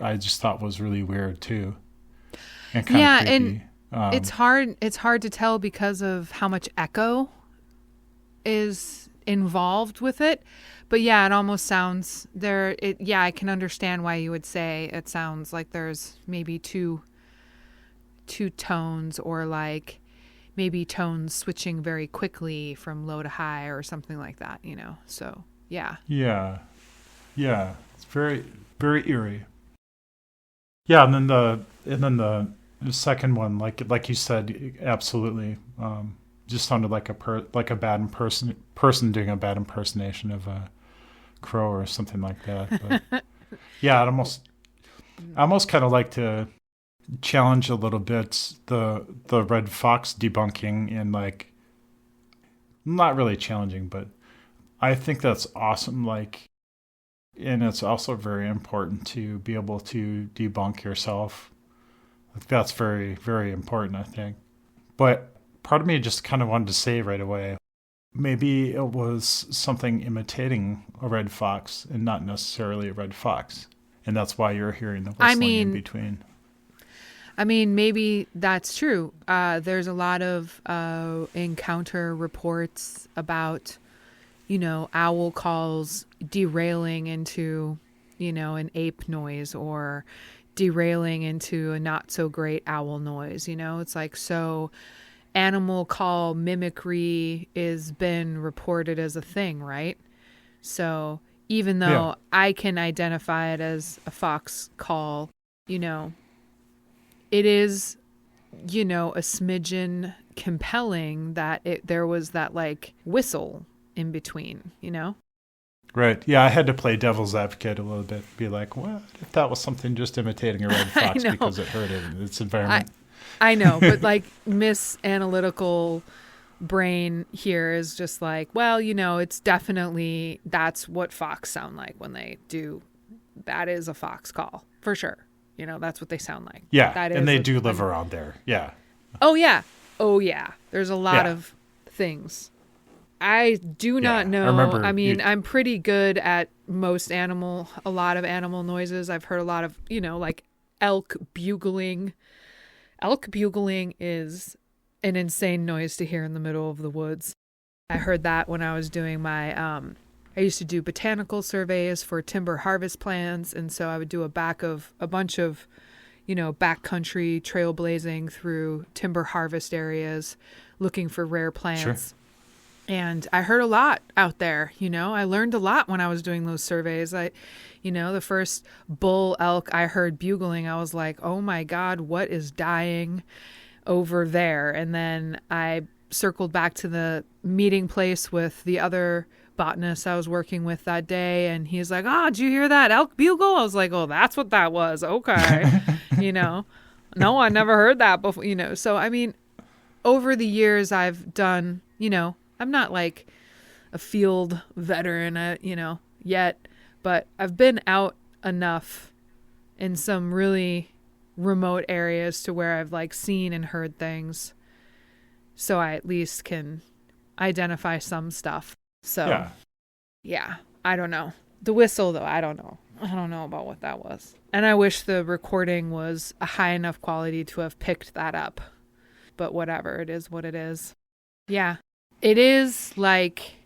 I just thought was really weird too, and kind of creepy. And it's hard to tell because of how much echo is involved with it. But yeah, it almost sounds I can understand why you would say it sounds like there's maybe two tones, or like maybe tones switching very quickly from low to high or something like that, So, yeah. Yeah. Yeah. It's very, very eerie. Yeah, and then the second one, like you said, absolutely, just sounded like a bad person doing a bad impersonation of a crow or something like that. But yeah, I almost kind of like to challenge a little bit the red fox debunking, and like, not really challenging, but I think that's awesome. Like, and it's also very important to be able to debunk yourself. That's very, very important, I think. But part of me just kind of wanted to say right away, maybe it was something imitating a red fox and not necessarily a red fox. And that's why you're hearing the whistling in between. I mean, maybe that's true. There's a lot of encounter reports about, owl calls derailing into, an ape noise, or derailing into a not so great owl noise. It's like, so animal call mimicry is been reported as a thing, right? So even though I can identify it as a fox call, you know, it is, you know, a smidgen compelling that there was that like whistle in between, you know? Right. Yeah, I had to play devil's advocate a little bit. Be like, what if that was something just imitating a red fox because it heard it in its environment? I know, but like Miss Analytical brain here is just like, well, you know, it's definitely, that's what fox sound like when they do. That is a fox call for sure. You know, that's what they sound like. Yeah, that and they do live around there. Yeah. Oh, yeah. Oh, yeah. There's a lot of things. I do not know. I mean, I'm pretty good at a lot of animal noises. I've heard a lot of, you know, like elk bugling. Elk bugling is an insane noise to hear in the middle of the woods. I heard that when I was doing my, I used to do botanical surveys for timber harvest plans. And so I would do a bunch of, you know, backcountry trailblazing through timber harvest areas, looking for rare plants. Sure. And I heard a lot out there, you know. I learned a lot when I was doing those surveys. You know, the first bull elk I heard bugling, I was like, oh my God, what is dying over there? And then I circled back to the meeting place with the other botanist I was working with that day. And he's like, oh, did you hear that elk bugle? I was like, oh, that's what that was. Okay. You know, no, I never heard that before, you know. So, I mean, over the years I've done, you know, I'm not like a field veteran, you know, yet, but I've been out enough in some really remote areas to where I've like seen and heard things. So I at least can identify some stuff. So yeah, I don't know. The whistle though, I don't know. I don't know about what that was. And I wish the recording was a high enough quality to have picked that up. But whatever, it is what it is. Yeah. It is like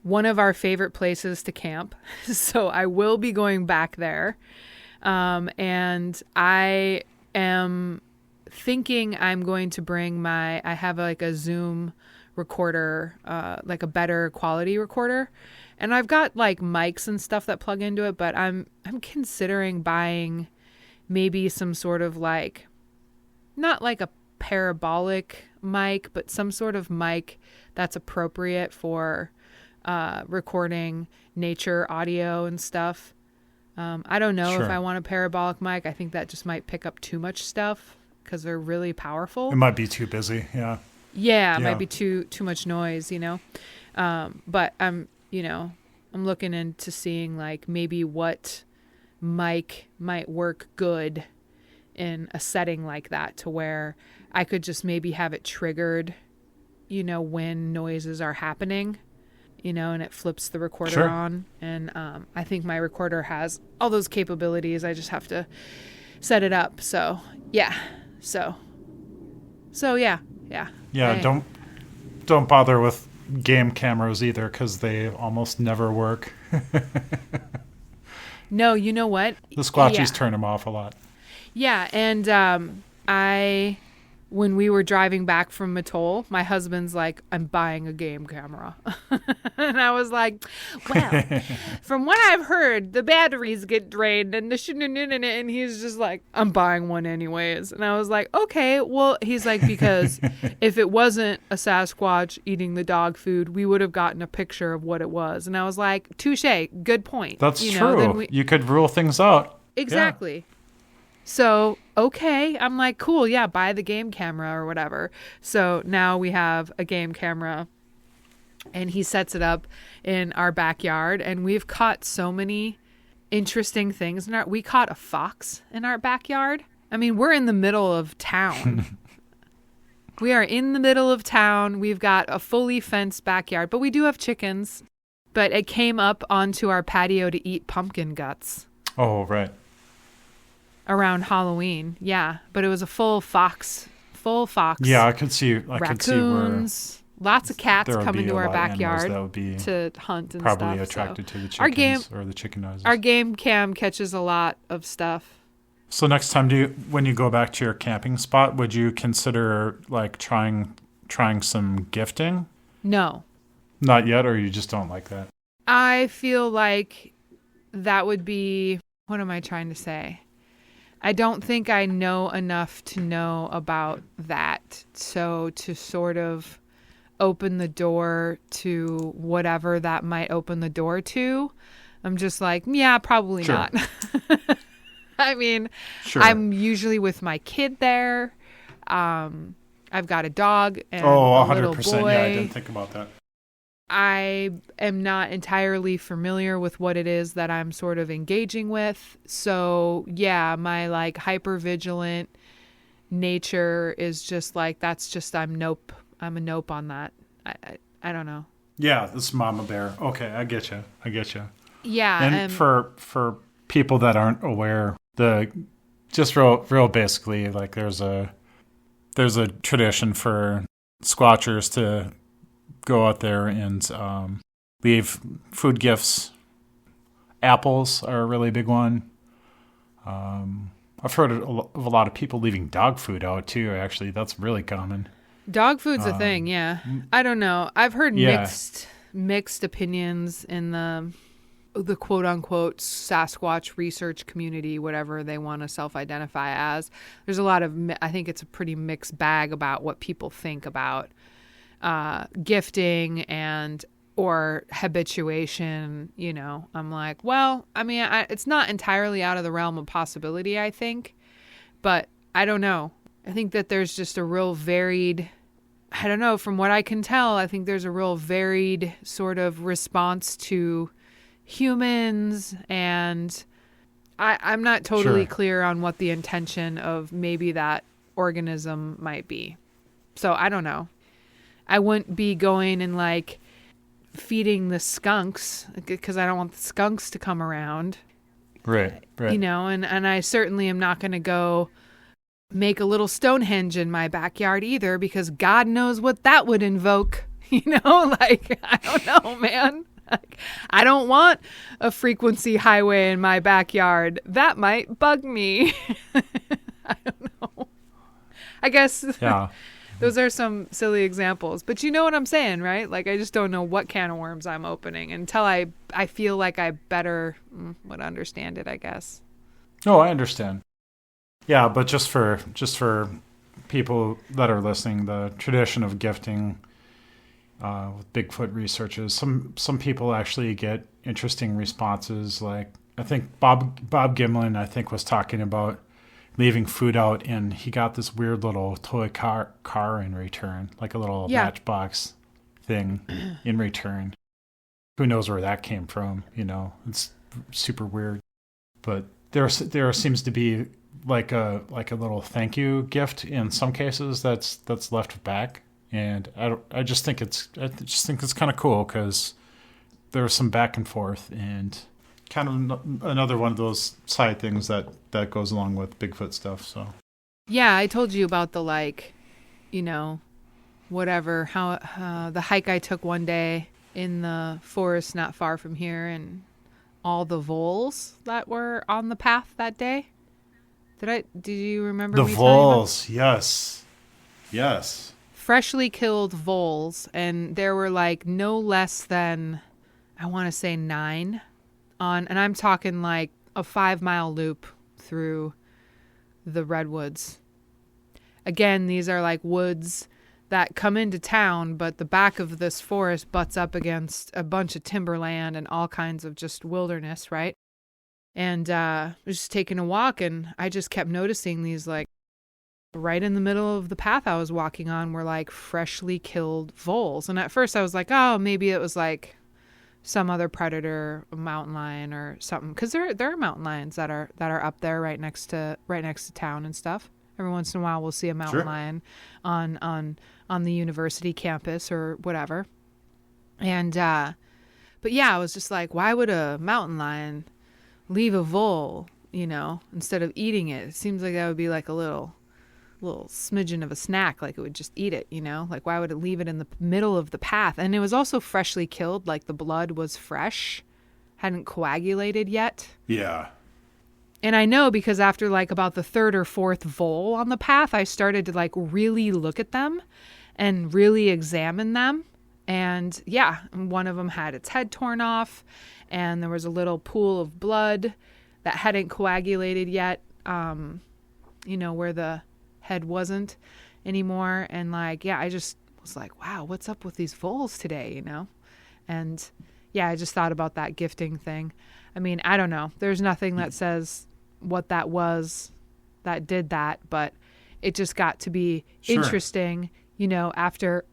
one of our favorite places to camp. So I will be going back there. And I am thinking I'm going to bring I have like a Zoom recorder, like a better quality recorder. And I've got like mics and stuff that plug into it, but I'm considering buying maybe some sort of like, not like a parabolic mic, but some sort of mic that's appropriate for recording nature audio and stuff. I don't know if I want a parabolic mic. I think that just might pick up too much stuff because they're really powerful. It might be too busy. Yeah. Yeah, it might be too much noise, you know. But I'm looking into seeing like maybe what mic might work good in a setting like that to where I could just maybe have it triggered, you know, when noises are happening, you know, and it flips the recorder on. And I think my recorder has all those capabilities. I just have to set it up. So, yeah. So yeah. Yeah, don't bother with game cameras either because they almost never work. No, you know what? The Squatchies turn them off a lot. Yeah, and when we were driving back from Atoll, my husband's like, I'm buying a game camera. And I was like, well, from what I've heard, the batteries get drained and and he's just like, I'm buying one anyways. And I was like, okay, well, he's like, because if it wasn't a Sasquatch eating the dog food, we would have gotten a picture of what it was. And I was like, touche, good point. That's true. You could rule things out. Exactly. Yeah. So, okay, I'm like, cool, yeah, buy the game camera or whatever. So now we have a game camera and he sets it up in our backyard and we've caught so many interesting things. We caught a fox in our backyard. I mean, we're in the middle of town. We are in the middle of town. We've got a fully fenced backyard, but we do have chickens. But it came up onto our patio to eat pumpkin guts. Oh, right. Around Halloween, yeah, but it was a full fox. Yeah, I could see. Raccoons, lots of cats coming to our backyard that would be to hunt and probably stuff. Attracted to the chickens or the chicken noises. Our game cam catches a lot of stuff. So next time, when you go back to your camping spot, would you consider like trying trying some gifting? No. Not yet, or you just don't like that? I feel like that would be, what am I trying to say? I don't think I know enough to know about that. So to sort of open the door to whatever that might open the door to, I'm just like, yeah, probably Sure. not. I mean, Sure. I'm usually with my kid there. I've got a dog and Oh, a 100%. little boy. Yeah, I didn't think about that. I am not entirely familiar with what it is that I'm sort of engaging with. So yeah, my like hyper vigilant nature is just like, that's just, I'm a nope on that. I don't know. Yeah, this Mama Bear. Okay, I get you. Yeah. And for people that aren't aware, just real basically, like there's a tradition for Squatchers to go out there and leave food gifts. Apples are a really big one. I've heard of a lot of people leaving dog food out too. Actually, that's really common. Dog food's a thing, yeah. I don't know. I've heard mixed opinions in the quote unquote Sasquatch research community, whatever they want to self-identify as. There's a lot of, I think it's a pretty mixed bag about what people think about gifting and or habituation. You know, I'm like, well, I mean, it's not entirely out of the realm of possibility, I think, but I don't know. I think that there's just a real varied, I don't know, from what I can tell, I think there's a real varied sort of response to humans, and I'm not totally clear on what the intention of maybe that organism might be. So I don't know. I wouldn't be going and like feeding the skunks because I don't want the skunks to come around. Right. You know, and I certainly am not going to go make a little Stonehenge in my backyard either, because God knows what that would invoke. You know, like, I don't know, man. Like, I don't want a frequency highway in my backyard. That might bug me. I don't know. I guess those are some silly examples. But you know what I'm saying, right? Like, I just don't know what can of worms I'm opening until I feel like I better would understand it, I guess. Oh, I understand. Yeah, but just for people that are listening, the tradition of gifting with Bigfoot researchers, some people actually get interesting responses. Like, I think Bob Gimlin, I think, was talking about leaving food out, and he got this weird little toy car in return, like a little Matchbox thing in return. Who knows where that came from? You know, it's super weird. But there seems to be like a little thank you gift in some cases that's left back, and I just think it's kind of cool because there's some back and forth, and kind of another one of those side things that goes along with Bigfoot stuff. So yeah, I told you about the, like, you know, whatever, how the hike I took one day in the forest not far from here, and all the voles that were on the path that day. Did you remember the me voles? Yes. Freshly killed voles, and there were like no less than, I want to say 9 on, and I'm talking like a 5-mile loop through the redwoods. Again, these are like woods that come into town, but the back of this forest butts up against a bunch of timberland and all kinds of just wilderness, right? And I was just taking a walk, and I just kept noticing these, like, right in the middle of the path I was walking on were like freshly killed voles. And at first I was like, oh, maybe it was like some other predator, a mountain lion or something, because there are mountain lions that are up there right next to town and stuff. Every once in a while we'll see a mountain lion on the university campus or whatever. And but yeah, I was just like, why would a mountain lion leave a vole, you know, instead of eating it? It seems like that would be like a little smidgen of a snack, like it would just eat it, you know? Like, why would it leave it in the middle of the path? And it was also freshly killed, like the blood was fresh, hadn't coagulated yet. Yeah. And I know because after like about the 3rd or 4th vole on the path, I started to like really look at them. and really examine them. And yeah, one of them had its head torn off, and there was a little pool of blood that hadn't coagulated yet, where the head wasn't anymore. And like, yeah, I just was like, wow, what's up with these voles today, And yeah, I just thought about that gifting thing. I mean, I don't know. There's nothing that says what that was that did that, but it just got to be interesting, after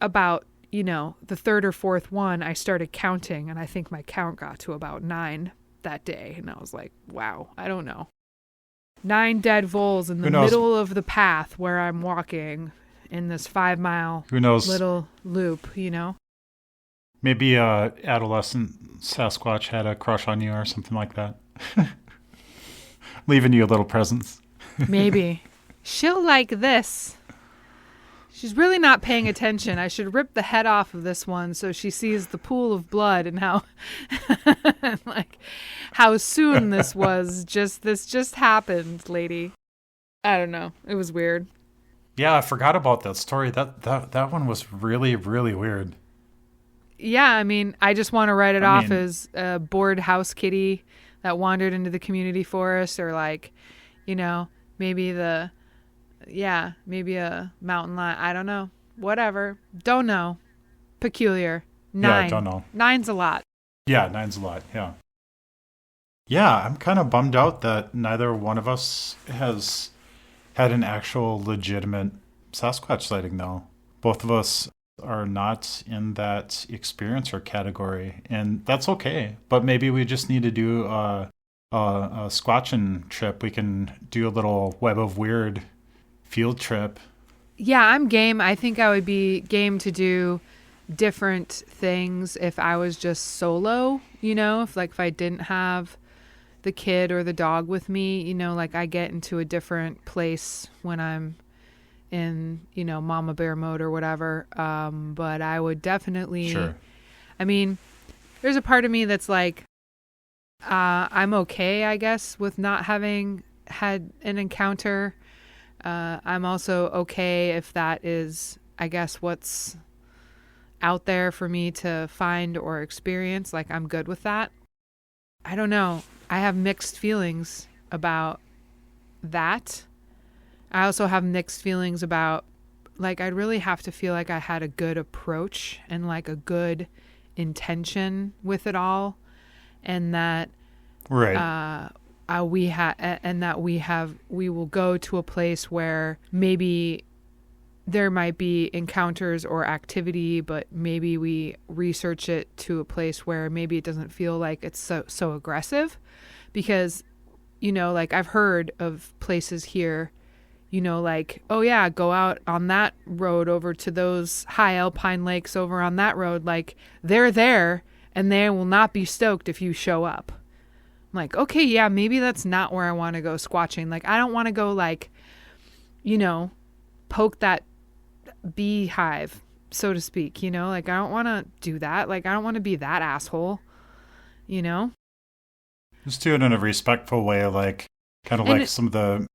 about, the third or fourth one, I started counting, and I think my count got to about 9 that day. And I was like, wow, I don't know. 9 dead voles in the middle of the path where I'm walking in this 5-mile little loop, Maybe a adolescent Sasquatch had a crush on you or something like that. Leaving you a little presents. Maybe. She'll like this. She's really not paying attention. I should rip the head off of this one so she sees the pool of blood and how how soon this just happened, lady. I don't know. It was weird. Yeah, I forgot about that story. That one was really, really weird. Yeah, I mean, I just want to write it off as a bored house kitty that wandered into the community forest, or maybe maybe a mountain lion. I don't know. Whatever. Don't know. Peculiar. 9. Yeah, don't know. 9's a lot. Yeah, 9's a lot. Yeah. Yeah, I'm kind of bummed out that neither one of us has had an actual legitimate Sasquatch sighting, though. Both of us are not in that experiencer category, and that's okay. But maybe we just need to do a squatching trip. We can do a little Web of Weird field trip. Yeah, I'm game. I think I would be game to do different things if I was just solo, if I didn't have the kid or the dog with me, I get into a different place when I'm in, mama bear mode or whatever. But I would definitely, Sure. I mean, there's a part of me that's like, I'm okay, I guess, with not having had an encounter. I'm also okay if that is, I guess, what's out there for me to find or experience. Like, I'm good with that. I don't know. I have mixed feelings about that. I also have mixed feelings about, I'd really have to feel like I had a good approach and a good intention with it all, and that right. We will go to a place where maybe there might be encounters or activity, but maybe we research it to a place where maybe it doesn't feel like it's so aggressive, because, I've heard of places here, oh yeah, go out on that road over to those high alpine lakes over on that road. They're there and they will not be stoked if you show up. Okay, yeah, maybe that's not where I want to go squatching. I don't want to go poke that beehive, so to speak, I don't want to do that. I don't want to be that asshole, Just do it in a respectful way, kind of like some of the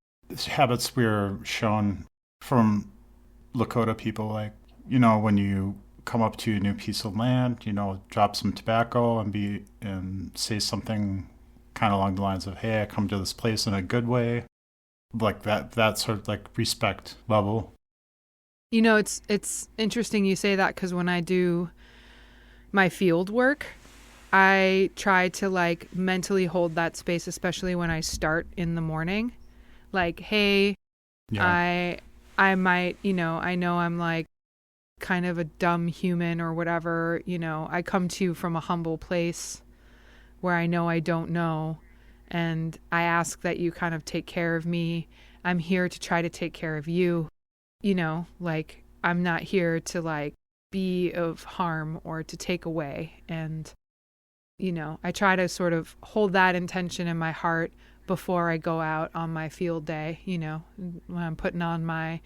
habits we were shown from Lakota people, when you come up to a new piece of land, drop some tobacco and say something kind of along the lines of, hey, I come to this place in a good way, that sort of respect level. It's interesting you say that, because when I do my field work, I try to mentally hold that space, especially when I start in the morning. Hey, yeah. I might, I know I'm kind of a dumb human or whatever, I come to you from a humble place where I know I don't know, and I ask that you kind of take care of me. I'm here to try to take care of you. I'm not here to be of harm or to take away. And, I try to sort of hold that intention in my heart before I go out on my field day. When I'm putting on my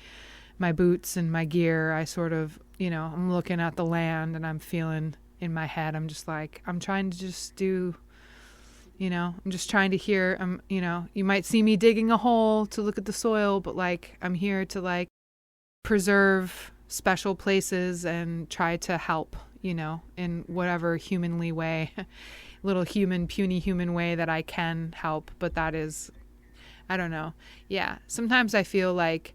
boots and my gear, I sort of, I'm looking at the land and I'm feeling in my head, I'm just I'm trying to just do, I'm just trying to hear, you might see me digging a hole to look at the soil, but I'm here to preserve special places and try to help, in whatever humanly way, little puny human way that I can help. But that is, I don't know. Yeah. Sometimes I feel like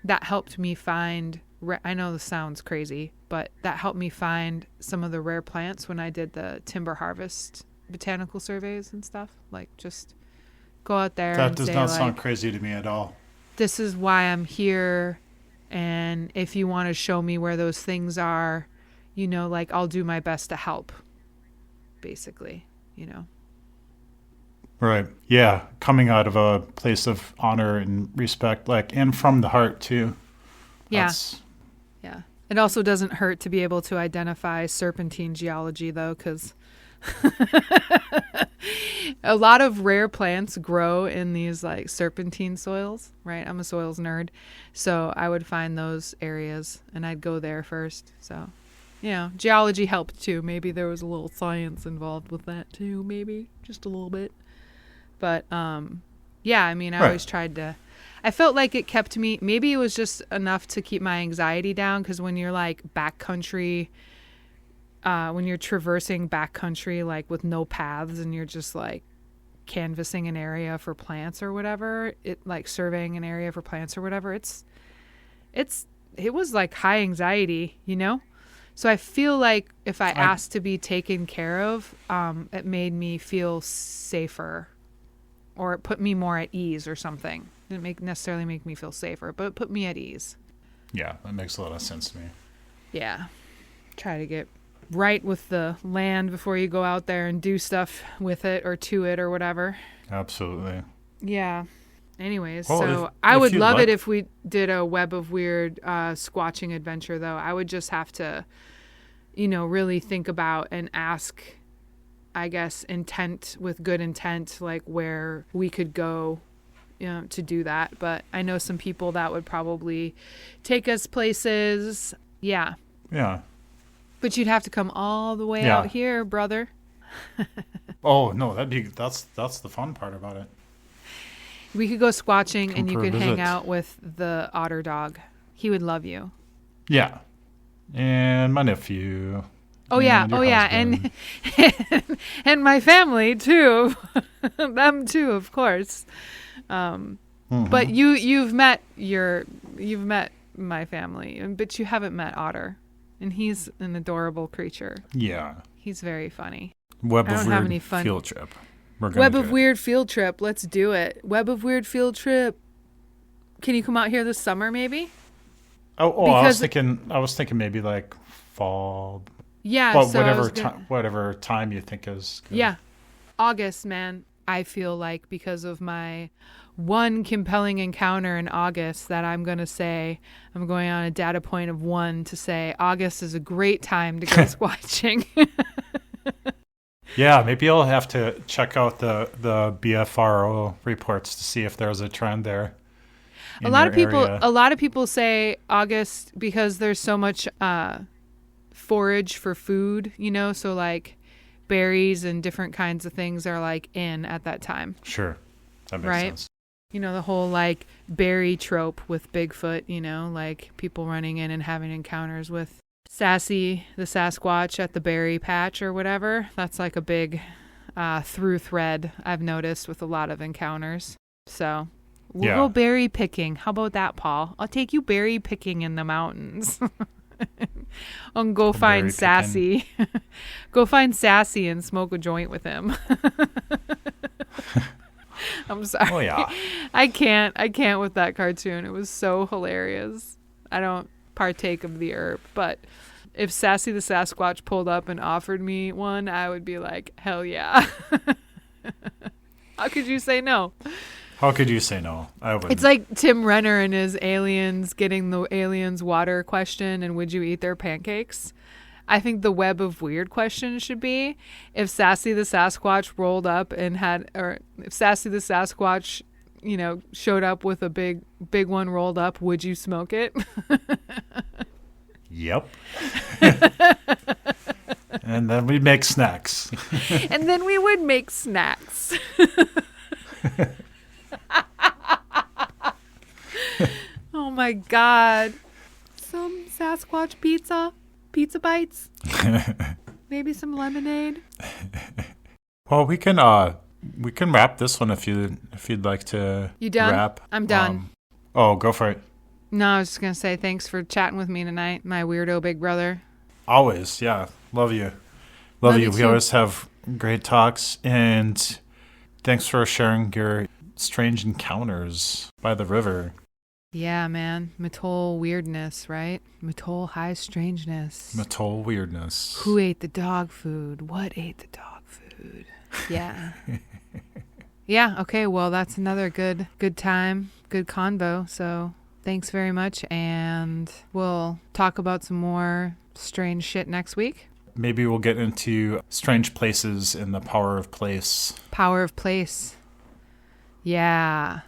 that helped me find, I know this sounds crazy, but that helped me find some of the rare plants when I did the timber harvest botanical surveys and stuff. Like, just go out there That and does say, not like, sound crazy to me at all. this is why I'm here. And if you want to show me where those things are, like, I'll do my best to help, basically, Right. Yeah. Coming out of a place of honor and respect, like, and from the heart too. Yeah. That's, Yeah. It also doesn't hurt to be able to identify serpentine geology, though, because a lot of rare plants grow in these, like, serpentine soils, right? I'm a soils nerd. So I would find those areas and I'd go there first. So, geology helped too. Maybe there was a little science involved with that too, maybe just a little bit. But, yeah, I mean, I always tried to, I felt like it kept me, maybe it was just enough to keep my anxiety down, because when you're, like, backcountry, when you're traversing backcountry, like, with no paths, and you're just, like, canvassing an area for plants or whatever, surveying an area for plants or whatever, it was, like, high anxiety, So I feel like if I asked to be taken care of, it made me feel safer, or it put me more at ease or something. It didn't necessarily make me feel safer, but it put me at ease. yeah, that makes a lot of sense to me. Yeah. Try to get right with the land before you go out there and do stuff with it or to it or whatever. Absolutely. Yeah. Anyways, Well, so I would love it if we did a Web of Weird squatching adventure, though. I would just have to, really think about and ask, I guess, with good intent, like, where we could go, to do that. But I know some people that would probably take us places. Yeah. Yeah. But you'd have to come all the way out here, brother. Oh, no, that's the fun part about it. We could go squatching and you for a could hang visit. out with the otter dog. He would love you. Yeah. And my nephew. Oh, yeah. your Oh, yeah. husband. And my family, too. Them, too, of course. But you've met my family, but you haven't met Otter. And he's an adorable creature. Yeah. He's very funny. Web I of don't have Weird any fun- field trip. We're gonna Web do of it. Weird field trip. Let's do it. Web of Weird field trip. Can you come out here this summer, maybe? Oh, Because- I was thinking maybe like fall. Yeah. Well, so I was whatever time you think is good. Yeah. August, man. I feel like because of my one compelling encounter in August that I'm going to say, I'm going on a data point of 1 to say August is a great time to go squatching. Yeah, maybe I'll have to check out the BFRO reports to see if there's a trend there. A lot of people say August because there's so much forage for food, so like berries and different kinds of things are like in at that time. Sure. That makes Right? sense. The whole like berry trope with Bigfoot, like people running in and having encounters with Sassy, the Sasquatch at the berry patch or whatever. That's like a big through thread I've noticed with a lot of encounters. So we'll go berry picking. How about that, Paul? I'll take you berry picking in the mountains. And go find Sassy. Go find Sassy and smoke a joint with him. I'm sorry. Oh, yeah. I can't with that cartoon. It was so hilarious. I don't partake of the herb, but if Sassy the Sasquatch pulled up and offered me one, I would be like, hell yeah. How could you say no? How could you say no? I wouldn't. It's like Tim Renner and his aliens getting the aliens water question and would you eat their pancakes? I think the Web of Weird question should be if Sassy the Sasquatch rolled up and if Sassy the Sasquatch, showed up with a big one rolled up, would you smoke it? Yep. And then we make snacks. And then we would make snacks. Oh my God. Some Sasquatch pizza, pizza bites, maybe some lemonade. Well, we can wrap this one if you'd like to. You done? Wrap. I'm done. Oh, go for it. No, I was just gonna say thanks for chatting with me tonight, my weirdo big brother. Always, yeah. Love you. Love you. We too. always have great talks, and thanks for sharing your strange encounters by the river. Yeah, man. Mattol weirdness, right? Mattol high strangeness. Mattol weirdness. Who ate the dog food? What ate the dog food? Yeah. Yeah, okay, well, that's another good time, good convo. So thanks very much, and we'll talk about some more strange shit next week. Maybe we'll get into strange places and the power of place. Power of place. Yeah.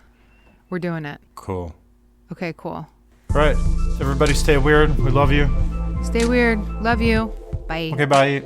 We're doing it. Cool. Okay, cool. All right. Everybody stay weird. We love you. Stay weird. Love you. Bye. Okay, bye.